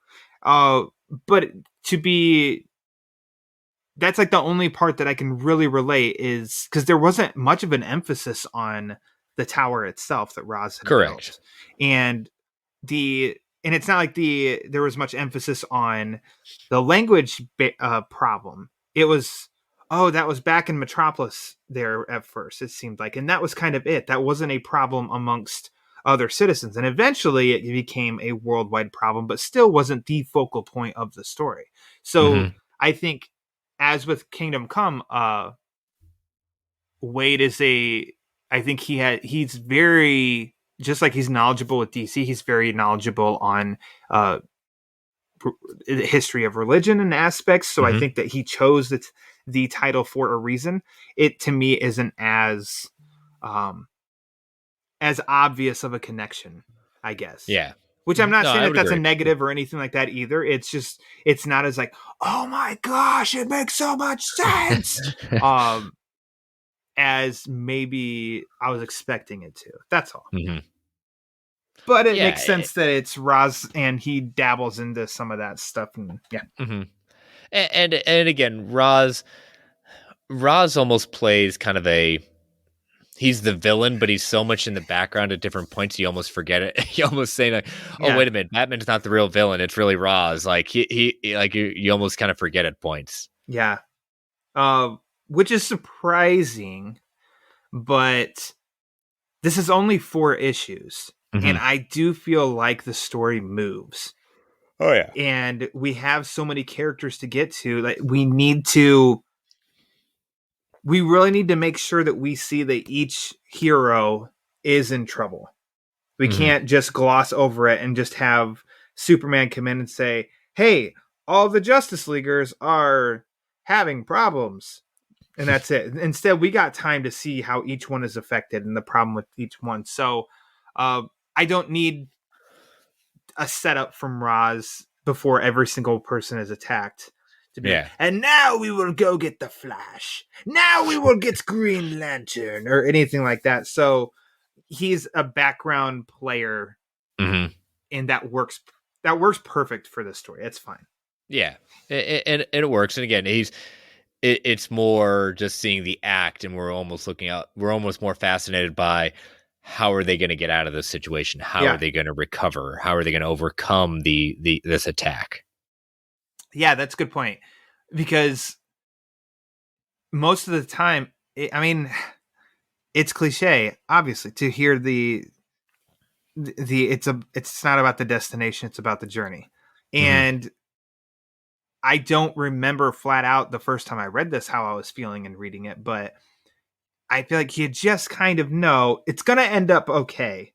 Speaker 3: But that's like the only part that I can really relate, is because there wasn't much of an emphasis on the tower itself that Roz had built. And it's not like there was much emphasis on the language problem. It was, that was back in Metropolis there at first, it seemed like. And that was kind of it. That wasn't a problem amongst other citizens. And eventually it became a worldwide problem, but still wasn't the focal point of the story. So I think, as with Kingdom Come, Wade is he's very... just like he's knowledgeable with DC, he's very knowledgeable on the history of religion and aspects. So I think that he chose the title for a reason. It, to me, isn't as obvious of a connection, I guess. Yeah. Which I'm not saying that that's a negative or anything like that either. It's just, it's not as like, oh my gosh, it makes so much sense. As maybe I was expecting it to. That's all. But it makes sense that it's Roz and he dabbles into some of that stuff. And
Speaker 4: and again, Roz almost plays kind of he's the villain, but he's so much in the background at different points you almost forget it. You almost say like, wait a minute, Batman's not the real villain, it's really Roz. Like he like you almost kind of forget at points.
Speaker 3: Yeah. which is surprising, but this is only 4 issues, and I do feel like the story moves.
Speaker 4: Oh yeah.
Speaker 3: And we have so many characters to get to. Like we really need to make sure that we see that each hero is in trouble. We can't just gloss over it and just have Superman come in and say, "Hey, all the Justice Leaguers are having problems." And that's it. Instead, we got time to see how each one is affected and the problem with each one. So I don't need a setup from Roz before every single person is attacked. To be like, and now we will go get the Flash. Now we will get Green Lantern or anything like that. So he's a background player, and that works perfect for this story. It's fine.
Speaker 4: Yeah, and it works. And again, it's more just seeing the act, and we're almost more fascinated by how are they going to get out of this situation? How are they going to recover? How are they going to overcome this attack?
Speaker 3: Yeah, that's a good point. Because most of the time, it's cliche, obviously, to hear it's not about the destination, it's about the journey. And I don't remember flat out the first time I read this how I was feeling in reading it, but I feel like you just kind of know it's going to end up okay.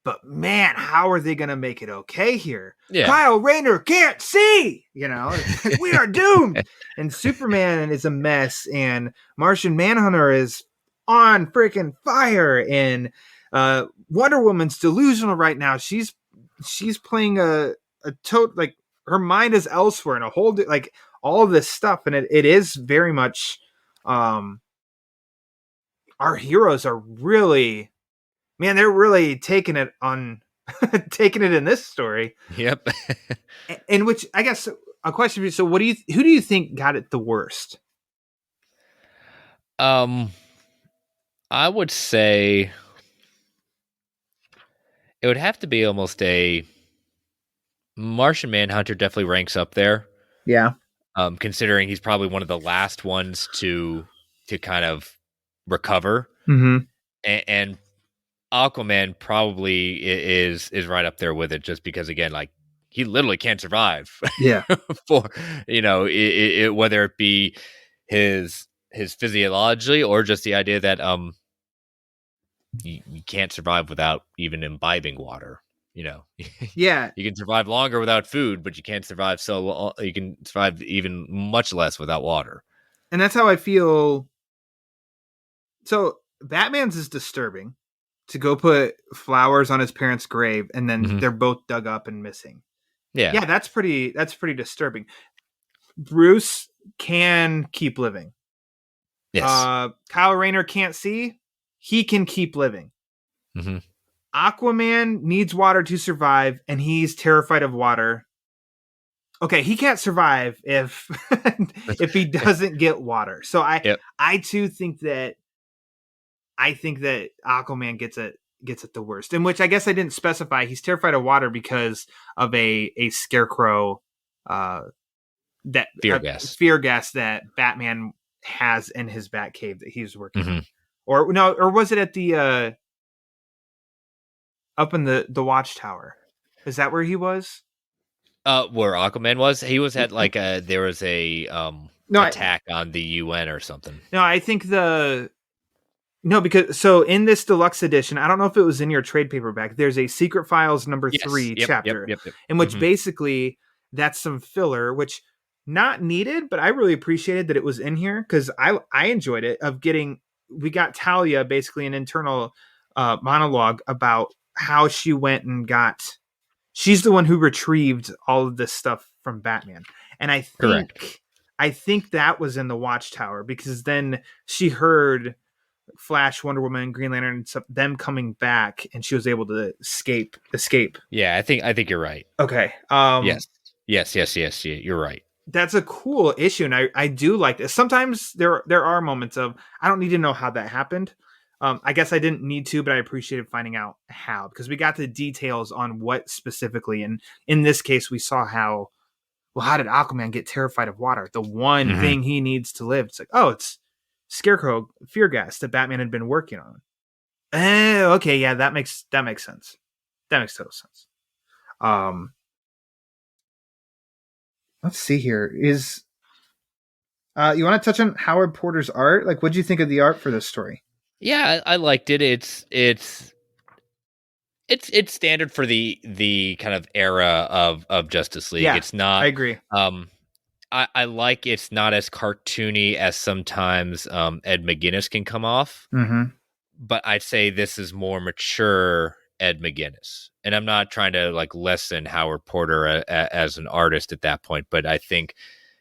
Speaker 3: But man, how are they going to make it okay here? Yeah. Kyle Rayner can't see, we are doomed. And Superman is a mess, and Martian Manhunter is on freaking fire, and Wonder Woman's delusional right now. She's playing a like her mind is elsewhere and a whole like all of this stuff, and it is very much our heroes are really, man, they're really taking it in this story.
Speaker 4: Yep.
Speaker 3: In which I guess a question for you, so who do you think got it the worst?
Speaker 4: I would say it would have to be almost a Martian Manhunter definitely ranks up there.
Speaker 3: Yeah.
Speaker 4: Considering he's probably one of the last ones to kind of recover. And Aquaman probably is right up there with it, just because, again, like, he literally can't survive.
Speaker 3: Yeah.
Speaker 4: For whether it be his physiologically or just the idea that you can't survive without even imbibing water.
Speaker 3: Yeah,
Speaker 4: you can survive longer without food, but you can't survive you can survive even much less without water.
Speaker 3: And that's how I feel. So Batman's is disturbing to go put flowers on his parents' grave, and then they're both dug up and missing. Yeah, that's pretty disturbing. Bruce can keep living.
Speaker 4: Yes.
Speaker 3: Kyle Rayner can't see. He can keep living. Aquaman needs water to survive, and he's terrified of water. Okay, he can't survive if he doesn't get water. So I too think that Aquaman gets it the worst. In which I guess I didn't specify he's terrified of water because of a scarecrow that fear gas that Batman has in his Batcave that he's working on. Or was it at the up in the Watchtower? Is that where he was?
Speaker 4: Where Aquaman was? He was at there was a attack on the UN or something.
Speaker 3: No, I think because in this deluxe edition, I don't know if it was in your trade paperback, there's a Secret Files number 3 chapter in which basically that's some filler, which not needed, but I really appreciated that it was in here because I enjoyed it. We got Talia basically an internal monologue about how she went and she's the one who retrieved all of this stuff from Batman. And I think that was in the Watchtower, because then she heard Flash, Wonder Woman, Green Lantern, and stuff, them coming back, and she was able to escape.
Speaker 4: Yeah, I think you're right.
Speaker 3: Okay.
Speaker 4: Yes. You're right.
Speaker 3: That's a cool issue, and I do like this. Sometimes there are moments of I don't need to know how that happened. I guess I didn't need to, but I appreciated finding out how, because we got the details on what specifically. And in this case, we saw how did Aquaman get terrified of water? The one thing he needs to live. It's like, Scarecrow fear gas that Batman had been working on. Okay, yeah, that makes sense. That makes total sense. Let's see here. Is you want to touch on Howard Porter's art? Like, what do you think of the art for this story?
Speaker 4: Yeah, I liked it. It's standard for the kind of era of Justice League.
Speaker 3: Yeah,
Speaker 4: It's not.
Speaker 3: I agree.
Speaker 4: I like it's not as cartoony as sometimes Ed McGuinness can come off,
Speaker 3: Mm-hmm.
Speaker 4: but I'd say this is more mature Ed McGuinness. And I'm not trying to like lessen Howard Porter as an artist at that point, but I think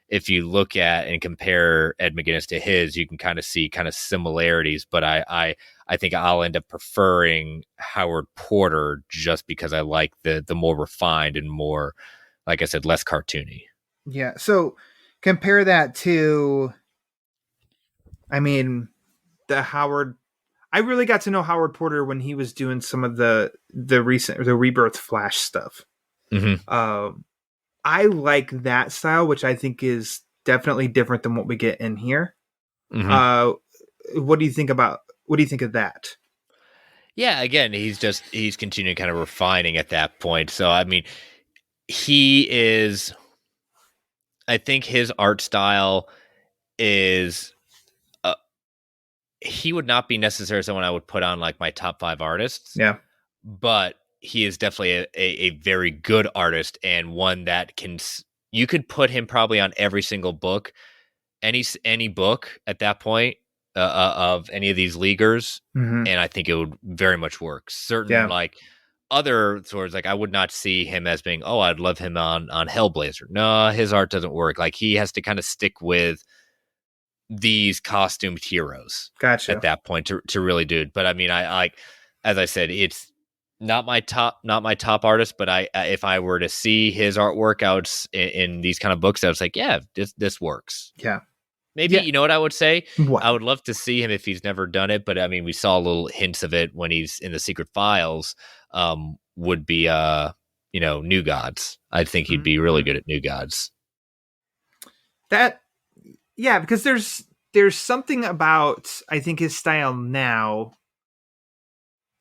Speaker 4: if you look at and compare Ed McGuinness to his, you can kind of see kind of similarities. But I think I'll end up preferring Howard Porter just because I like the more refined and more, like I said, less cartoony.
Speaker 3: Yeah. So compare that to, I mean, the Howard. I really got to know Howard Porter when he was doing some of the Rebirth Flash stuff.
Speaker 4: Mm-hmm.
Speaker 3: I like that style, which I think is definitely different than what we get in here.
Speaker 4: Mm-hmm.
Speaker 3: What do you think of that?
Speaker 4: Yeah, again, he's continuing kind of refining at that point. So I mean, he is. I think his art style is. He would not be necessarily someone I would put on like my top 5 artists.
Speaker 3: Yeah,
Speaker 4: but he is definitely a very good artist and one that you could put him probably on every single book, any book at that point of any of these leaguers,
Speaker 3: mm-hmm.
Speaker 4: and I think it would very much work. Certain
Speaker 3: Yeah.
Speaker 4: like other swords, like I would not see him as being, oh, I'd love him on Hellblazer. No, his art doesn't work. Like he has to kind of stick with these costumed heroes
Speaker 3: Gotcha.
Speaker 4: at that point to really do it. But I mean, I like, as I said, it's not my top artist, but I if I were to see his artwork out in these kind of books, I was like, yeah, this works.
Speaker 3: Yeah.
Speaker 4: Maybe,
Speaker 3: Yeah.
Speaker 4: you know what I would say?
Speaker 3: What?
Speaker 4: I would love to see him if he's never done it, but I mean, we saw little hints of it when he's in the Secret Files, would be, New Gods. I think he'd be really good at New Gods.
Speaker 3: Yeah, because there's something about, I think, his style now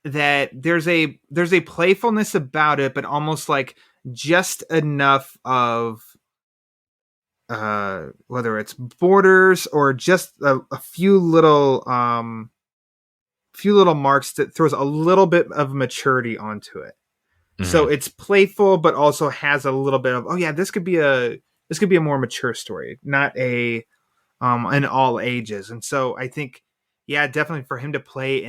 Speaker 3: that there's a playfulness about it, but almost like just enough of whether it's borders or just a few little marks that throws a little bit of maturity onto it. Mm-hmm. So it's playful, but also has a little bit of, oh yeah, this could be a more mature story, not a in all ages. And so I think, yeah, definitely for him to play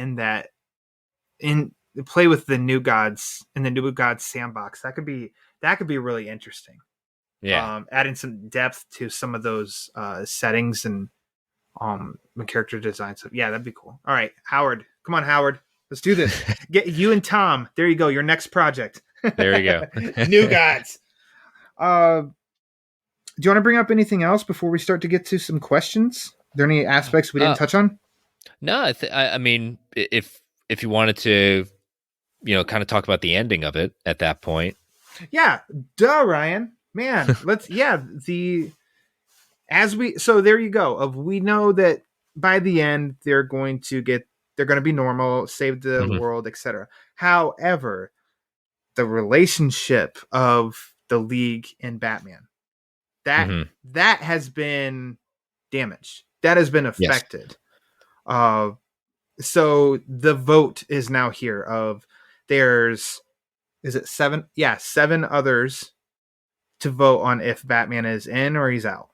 Speaker 3: play with the New Gods in the New Gods sandbox, that could be really interesting.
Speaker 4: Yeah.
Speaker 3: Adding some depth to some of those settings and character design. So yeah, that'd be cool. All right, Howard, come on, Howard, let's do this. Get you and Tom. There you go. Your next project.
Speaker 4: There you go.
Speaker 3: New Gods. Do you want to bring up anything else before we start to get to some questions? Are there any aspects we didn't touch on?
Speaker 4: No, I mean, if you wanted to, kind of talk about the ending of it at that point.
Speaker 3: Yeah, duh, Ryan. Man, so there you go. We know that by the end they're going to be normal, save the world, etc. However, the relationship of the League and Batman, that has been damaged. That has been affected. Yes. So the vote is now here of is it 7? Yeah, 7 others to vote on if Batman is in or he's out.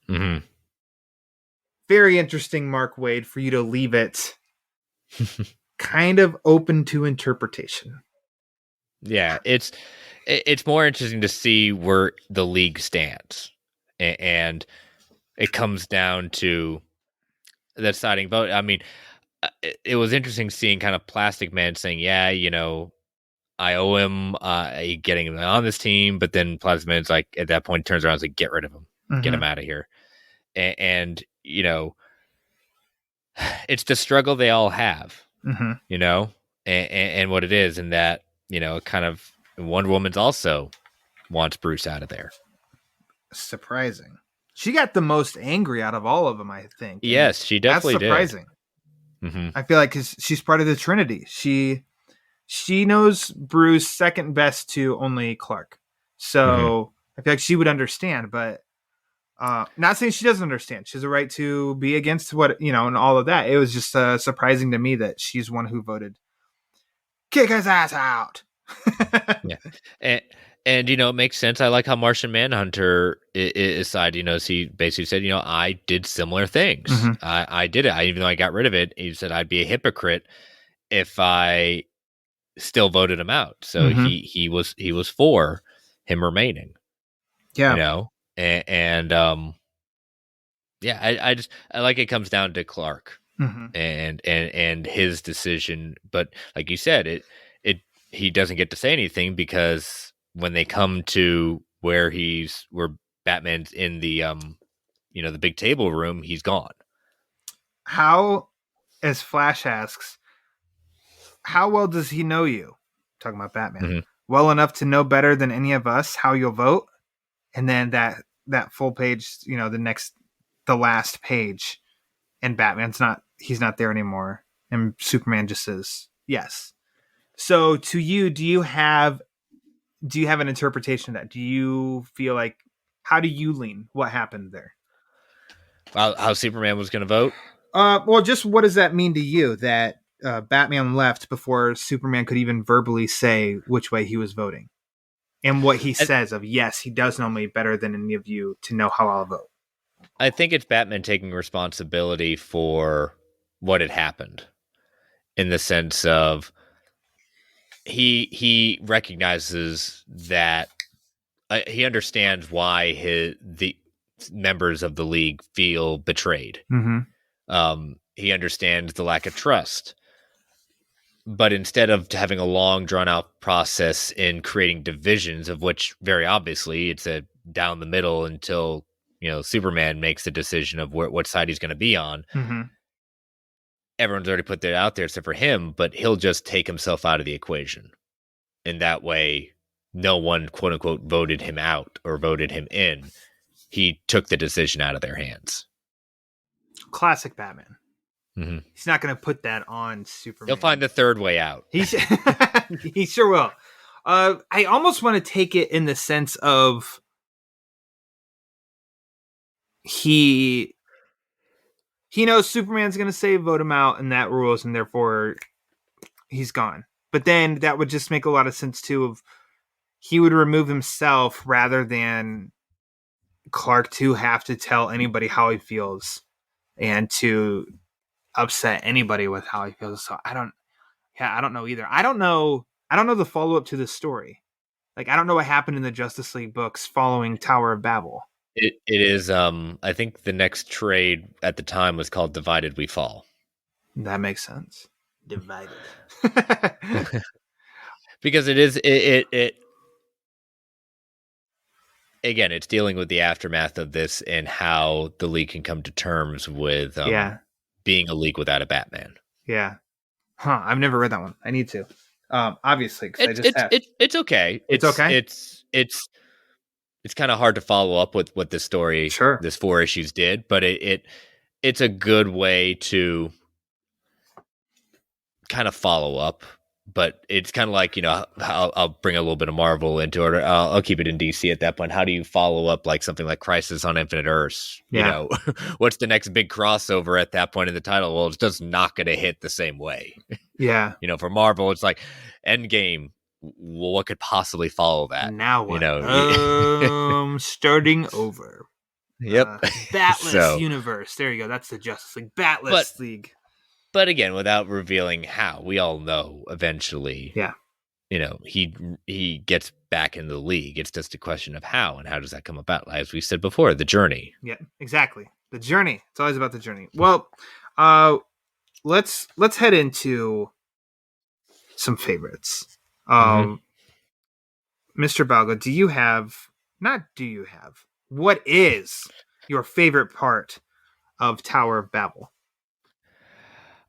Speaker 4: Mm-hmm.
Speaker 3: Very interesting, Mark Waid, for you to leave it kind of open to interpretation.
Speaker 4: Yeah, it's more interesting to see where the League stands, and it comes down to the deciding vote. I mean, it was interesting seeing kind of Plastic Man saying, yeah, I owe him getting him on this team, but then Plastic Man's like, at that point, turns around and is like, get rid of him, get him out of here. And it's the struggle they all have, and what it is, and that, kind of Wonder Woman's also wants Bruce out of there.
Speaker 3: Surprising. She got the most angry out of all of them, I think.
Speaker 4: Yes, she definitely
Speaker 3: did. That's surprising. I feel like because she's part of the Trinity. She knows Bruce second best to only Clark. So I feel like she would understand, but not saying she doesn't understand. She has a right to be against what, and all of that. It was just surprising to me that she's one who voted kick his ass out.
Speaker 4: Yeah. And it makes sense. I like how Martian Manhunter aside, he basically said, I did similar things. I did it. Even though I got rid of it, he said I'd be a hypocrite if I still voted him out. So he was for him remaining.
Speaker 3: Yeah.
Speaker 4: And I like it comes down to Clark and his decision. But like you said, he doesn't get to say anything because when they come to where Batman's in the the big table room, he's gone.
Speaker 3: How, as Flash asks, how well does he know you? Talking about Batman. Well enough to know better than any of us how you'll vote. And then that full page, the last page, and he's not there anymore. And Superman just says, yes. So to you, do you have an interpretation of that? Do you feel like, how do you lean? What happened there?
Speaker 4: How Superman was going to vote?
Speaker 3: Well, just what does that mean to you that Batman left before Superman could even verbally say which way he was voting? And what he says of, yes, he does know me better than any of you to know how I'll vote.
Speaker 4: I think it's Batman taking responsibility for what had happened, in the sense of he recognizes that he understands why the members of the League feel betrayed. He understands the lack of trust. But instead of having a long, drawn-out process in creating divisions, of which very obviously it's a down the middle until Superman makes the decision of what side he's going to be on. Everyone's already put that out there except for him, but he'll just take himself out of the equation. And that way, no one, quote unquote, voted him out or voted him in. He took the decision out of their hands. Classic
Speaker 3: Batman. He's not going to put that on Superman.
Speaker 4: He'll find the third way out.
Speaker 3: He sure will. I almost want to take it in the sense of he knows Superman's going to say vote him out, and that rules, and therefore he's gone. But then that would just make a lot of sense too. Of he would remove himself rather than Clark to have to tell anybody how he feels and to upset anybody with how he feels. So I don't know either. I don't know the follow up to this story. Like, I don't know what happened in the Justice League books following Tower of Babel.
Speaker 4: It is I think the next trade at the time was called Divided We Fall.
Speaker 3: That makes sense. Divided.
Speaker 4: Because it again, it's dealing with the aftermath of this and how the League can come to terms with being a League without a Batman.
Speaker 3: Yeah. Huh. I've never read that one. I need to. Obviously, because
Speaker 4: it's okay.
Speaker 3: It's okay.
Speaker 4: It's kind of hard to follow up with what this story, this 4 issues did, but it's a good way to kind of follow up. But it's kind of like, I'll bring a little bit of Marvel into it. I'll keep it in DC at that point. How do you follow up like something like Crisis on Infinite Earths?
Speaker 3: Yeah.
Speaker 4: What's the next big crossover at that point in the title? Well, it's just not going to hit the same way.
Speaker 3: Yeah.
Speaker 4: For Marvel, it's like Endgame. Well, what could possibly follow that?
Speaker 3: Now what? Starting over.
Speaker 4: Yep.
Speaker 3: Batless universe. There you go. That's the Justice League. Batless League.
Speaker 4: But again, without revealing how, we all know eventually.
Speaker 3: Yeah.
Speaker 4: He gets back in the League. It's just a question of how, and how does that come about? As we said before, the journey.
Speaker 3: Yeah, exactly. The journey. It's always about the journey. Well, let's head into some favorites. Mr. Balga, what is your favorite part of Tower of Babel?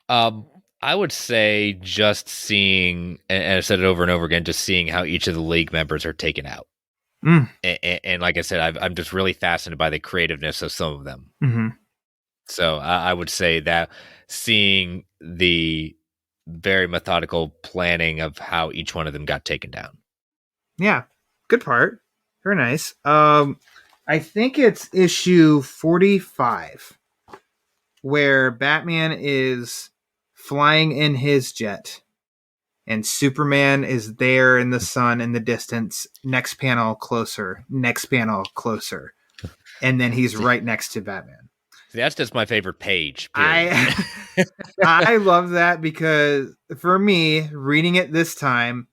Speaker 4: I would say just seeing, and I've said it over and over again, just seeing how each of the League members are taken out. And like I said, I'm just really fascinated by the creativeness of some of them.
Speaker 3: Mm-hmm.
Speaker 4: So I would say that seeing the very methodical planning of how each one of them got taken down.
Speaker 3: Yeah, good part. Very nice. I think it's issue 45 where Batman is flying in his jet and Superman is there in the sun in the distance. Next panel closer, next panel closer. And then he's
Speaker 4: See,
Speaker 3: right next to Batman.
Speaker 4: that's just my favorite page, period.
Speaker 3: I love that because for me, reading it this time,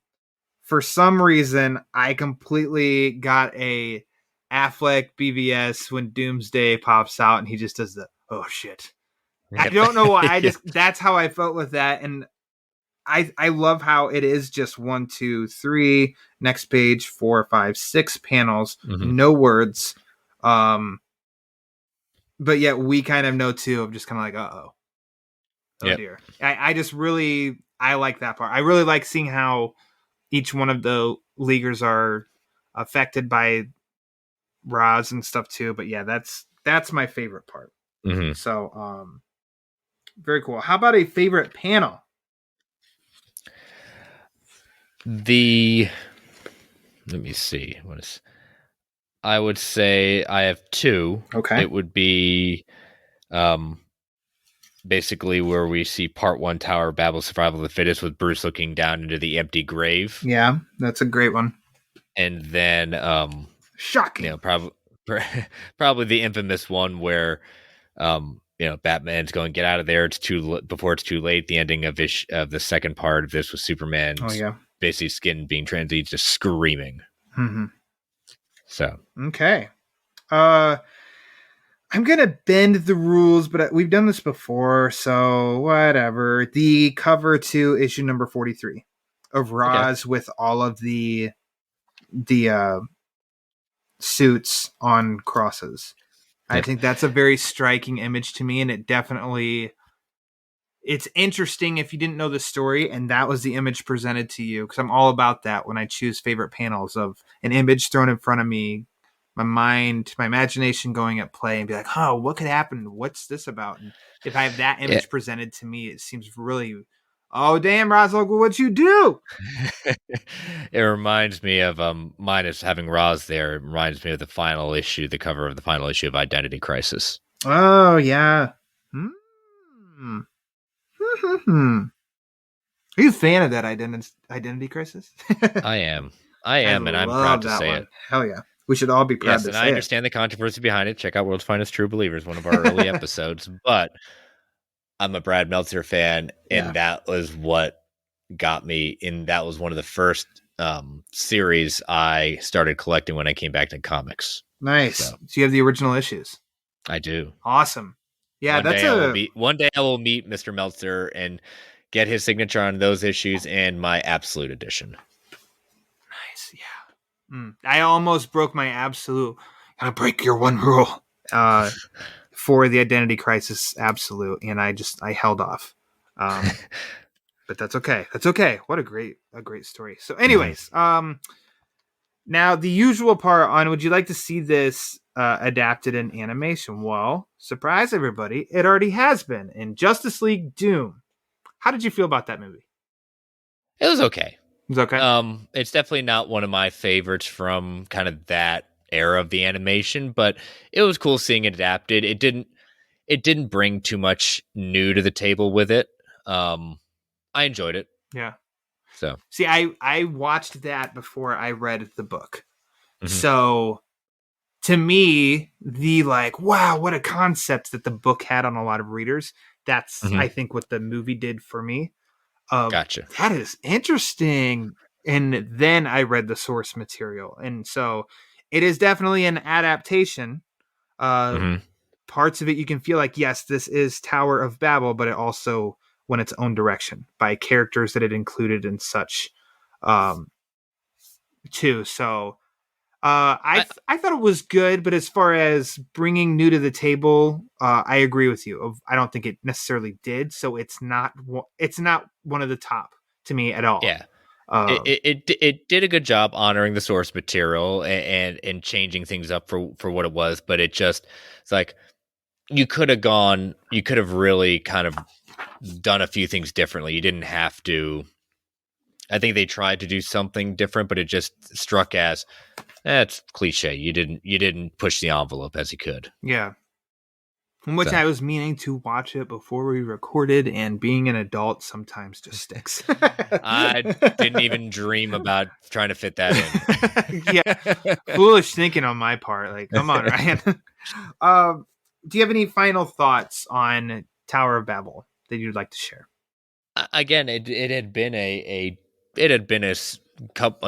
Speaker 3: for some reason, I completely got a Affleck BVS when Doomsday pops out and he just does the oh shit. I don't know why.
Speaker 4: Yeah.
Speaker 3: That's how I felt with that. And I love how it is just 1, 2, 3, next page, 4, 5, 6 panels,
Speaker 4: Mhm.
Speaker 3: no words. But yet we kind of know too of just kind of like, oh
Speaker 4: Yep.
Speaker 3: dear. I just really I like that part. I really like seeing how each one of the leaguers are affected by Roz and stuff too. But yeah, that's my favorite part.
Speaker 4: Mhm.
Speaker 3: So very cool. How about a favorite panel?
Speaker 4: Let me see. I would say I have two.
Speaker 3: Okay.
Speaker 4: It would be basically where we see part 1 Tower Babel Survival of the Fittest with Bruce looking down into the empty grave.
Speaker 3: Yeah, that's a great one.
Speaker 4: And then
Speaker 3: Shocking.
Speaker 4: probably the infamous one where Batman's going get out of there. It's before it's too late. The ending of the second part of this was Superman.
Speaker 3: Oh yeah.
Speaker 4: Basically skin being translated, just screaming.
Speaker 3: Mm-hmm.
Speaker 4: So
Speaker 3: okay. I'm gonna bend the rules, but we've done this before, so whatever. The cover to issue number 43 of Roz with all of the suits on crosses. I
Speaker 4: Yep.
Speaker 3: think that's a very striking image to me, and it's interesting if you didn't know the story and that was the image presented to you, because I'm all about that when I choose favorite panels of an image thrown in front of me, my imagination going at play and be like, oh, what could happen? What's this about? And if I have that image presented to me, it seems really, oh, damn, Roswell, what'd you do?
Speaker 4: It reminds me of minus having Roz there. It reminds me of the cover of the final issue of Identity Crisis.
Speaker 3: Oh, yeah. Are you a fan of that Identity Crisis?
Speaker 4: I am, and I'm proud to say it.
Speaker 3: Hell yeah. We should all be proud
Speaker 4: Yes,
Speaker 3: to
Speaker 4: and
Speaker 3: say
Speaker 4: I understand the controversy behind it. Check out World's Finest True Believers, one of our early episodes. But I'm a Brad Meltzer fan, and that was what got me. And that was one of the first series I started collecting when I came back to comics.
Speaker 3: Nice. So you have the original issues.
Speaker 4: I do.
Speaker 3: Awesome. Yeah,
Speaker 4: one day I will meet Mr. Meltzer and get his signature on those issues and my Absolute edition.
Speaker 3: Nice. Yeah. I almost broke my Absolute. Gotta break your one rule for the Identity Crisis Absolute, and I held off. But that's okay. That's okay. What a great story. So, anyways, now the usual part on would you like to see this adapted in animation? Well, surprise everybody, it already has been in Justice League Doom. How did you feel about that movie?
Speaker 4: It was okay.
Speaker 3: It was okay.
Speaker 4: It's definitely not one of my favorites from kind of that era of the animation, but it was cool seeing it adapted. It didn't bring too much new to the table with it. I enjoyed it.
Speaker 3: Yeah.
Speaker 4: So
Speaker 3: see, I watched that before I read the book. Mm-hmm. So to me, the wow, what a concept that the book had on a lot of readers. That's I think what the movie did for me.
Speaker 4: Gotcha.
Speaker 3: That is interesting. And then I read the source material, and so it is definitely an adaptation. Parts of it you can feel like, yes, this is Tower of Babel, but it also went its own direction by characters that it included and such too. So I thought it was good, but as far as bringing new to the table, I agree with you. I don't think it necessarily did. So it's not one of the top to me at all.
Speaker 4: Yeah. It did a good job honoring the source material and changing things up for what it was, but it's like you could have really kind of done a few things differently. You didn't have to. I think they tried to do something different, but it just struck as it's cliche. You didn't push the envelope as you could.
Speaker 3: Yeah. From which I was meaning to watch it before we recorded, and being an adult sometimes just sticks.
Speaker 4: I didn't even dream about trying to fit that in.
Speaker 3: Yeah, foolish thinking on my part. Like, come on, Ryan. Do you have any final thoughts on Tower of Babel that you'd like to share?
Speaker 4: Again, it had been a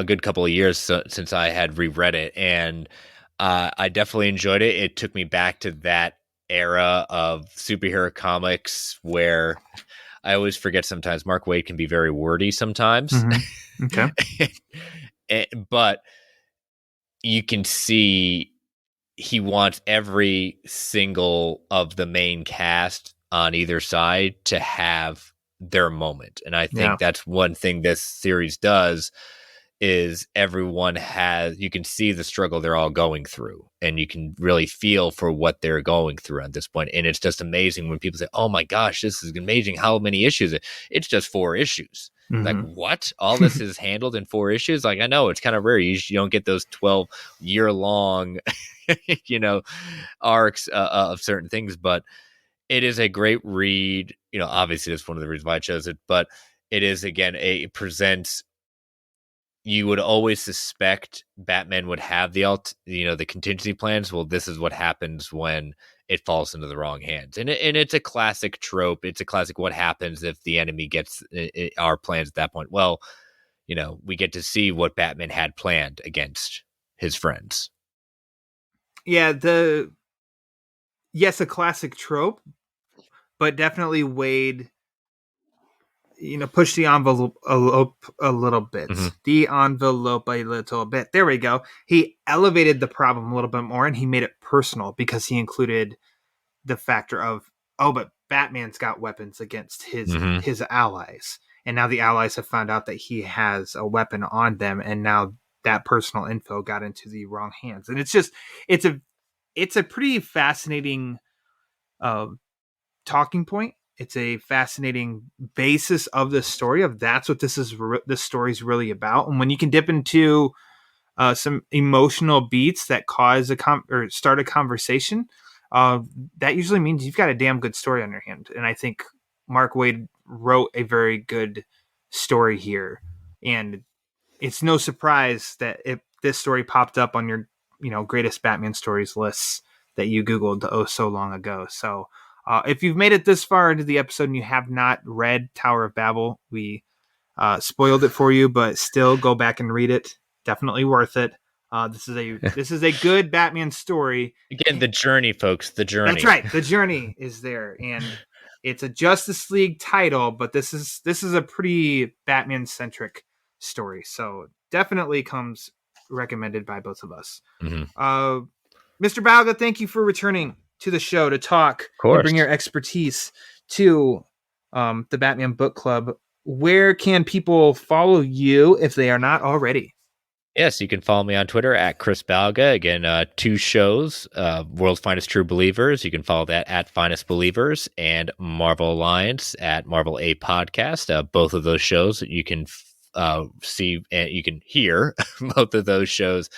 Speaker 4: good couple of years since I had reread it, and I definitely enjoyed it. It took me back to that era of superhero comics where I always forget sometimes Mark Waid can be very wordy sometimes.
Speaker 3: Mm-hmm. Okay.
Speaker 4: But you can see he wants every single of the main cast on either side to have their moment. And I think that's one thing this series does is you can see the struggle they're all going through, and you can really feel for what they're going through at this point. And it's just amazing when people say, oh my gosh, this is amazing. How many issues? It's just 4 issues. Mm-hmm. Like, what? All this is handled in 4 issues? Like, I know it's kind of rare. You don't get those 12-year-long, arcs of certain things, but it is a great read. Obviously that's one of the reasons why I chose it, but it is, again, it presents. You would always suspect Batman would have the contingency plans. Well, this is what happens when it falls into the wrong hands. And it's a classic trope. It's a classic what happens if the enemy gets our plans at that point. Well, we get to see what Batman had planned against his friends.
Speaker 3: Yeah, a classic trope, but definitely Waid push the envelope a little bit. Mm-hmm. The envelope a little bit. There we go. He elevated the problem a little bit more, and he made it personal because he included the factor of, but Batman's got weapons against his allies. And now the allies have found out that he has a weapon on them, and now that personal info got into the wrong hands. And it's a pretty fascinating talking point. It's a fascinating basis of the story of that's what this story's really about. And when you can dip into some emotional beats that cause or start a conversation, that usually means you've got a damn good story on your hand. And I think Mark Waid wrote a very good story here. And it's no surprise that this story popped up on your, greatest Batman stories lists that you Googled so long ago. So, if you've made it this far into the episode and you have not read Tower of Babel, we spoiled it for you, but still go back and read it. Definitely worth it. This is a good Batman story.
Speaker 4: Again, the journey, folks. The journey.
Speaker 3: That's right. The journey is there, and it's a Justice League title, but this is a pretty Batman centric story. So definitely comes recommended by both of us. Mm-hmm. Mr. Balga, thank you for returning to the show to talk and bring your expertise to the Batman Book Club. Where can people follow you if they are not already?
Speaker 4: Yes, you can follow me on Twitter at Chris Balga. Again, 2 shows, World's Finest True Believers. You can follow that at Finest Believers, and Marvel Alliance at Marvel A Podcast. Both of those shows you can see and you can hear both of those shows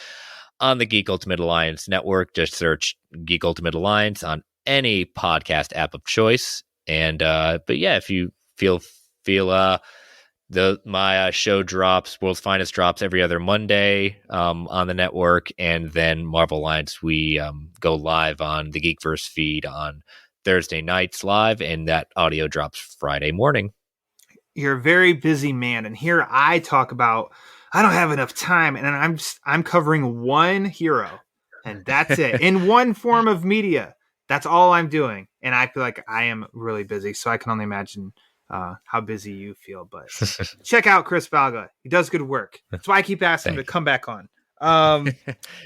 Speaker 4: on the Geek Ultimate Alliance network. Just search Geek Ultimate Alliance on any podcast app of choice. And but yeah, if you feel my show drops, World's Finest drops every other Monday on the network, and then Marvel Alliance we go live on the Geekverse feed on Thursday nights live, and that audio drops Friday morning.
Speaker 3: You're a very busy man, and here I talk about I don't have enough time, and I'm covering one hero, and that's it in one form of media. That's all I'm doing, and I feel like I am really busy. So I can only imagine how busy you feel. But check out Chris Balga; he does good work. That's why I keep asking him to come back on.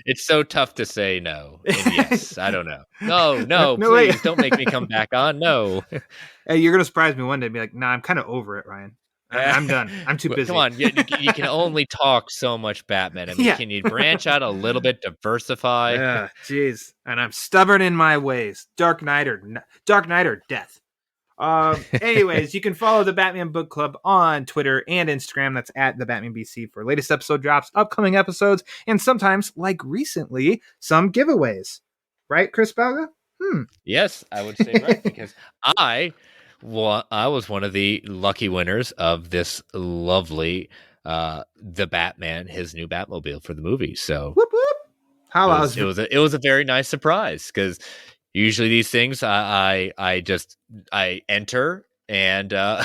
Speaker 4: It's so tough to say no. And yes, I don't know. No, please don't make me come back on. No.
Speaker 3: Hey, you're gonna surprise me one day and be like, "Nah, I'm kind of over it, Ryan." I'm done. I'm too busy.
Speaker 4: Come on, you can only talk so much Batman. I mean,
Speaker 3: Yeah.
Speaker 4: can you branch out a little bit, diversify?
Speaker 3: Yeah, jeez. And I'm stubborn in my ways. Dark Knight or death. Anyways, you can follow the Batman Book Club on Twitter and Instagram. That's at thebatmanbc for latest episode drops, upcoming episodes, and sometimes, like recently, some giveaways. Right, Chris Balga?
Speaker 4: Yes, I would say right, because I was one of the lucky winners of this lovely the Batman, his new Batmobile for the movie. So
Speaker 3: Whoop whoop.
Speaker 4: it was a very nice surprise, because usually these things I enter and I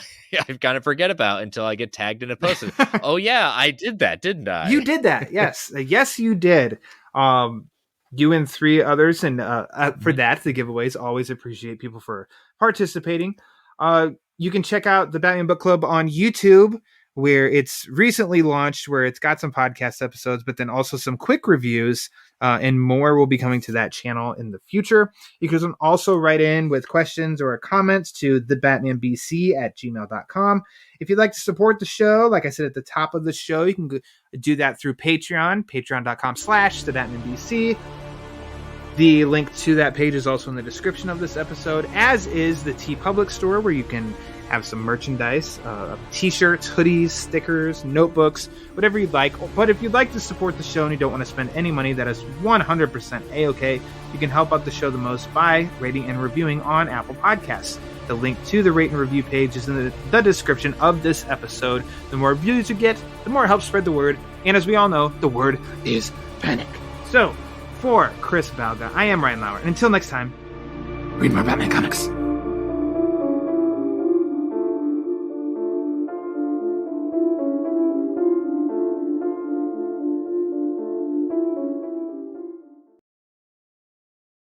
Speaker 4: kind of forget about until I get tagged in a post. Oh yeah, I did that, didn't I?
Speaker 3: You did that. Yes. Yes, you did. You and 3 others. And for that, the giveaways, always appreciate people for participating. You can check out the Batman Book Club on YouTube, where it's recently launched, where it's got some podcast episodes, but then also some quick reviews, and more will be coming to that channel in the future. You can also write in with questions or comments to thebatmanbc@gmail.com. If you'd like to support the show, like I said at the top of the show, you can do that through Patreon, patreon.com/thebatmanbc. The link to that page is also in the description of this episode, as is the TeePublic store, where you can have some merchandise, t-shirts, hoodies, stickers, notebooks, whatever you'd like. But if you'd like to support the show and you don't want to spend any money, that is 100% A-okay. You can help out the show the most by rating and reviewing on Apple Podcasts. The link to the rate and review page is in the description of this episode. The more reviews you get, the more it helps spread the word. And as we all know, the word is panic. So, for Chris Balga, I am Ryan Lauer. And until next time, read more Batman comics.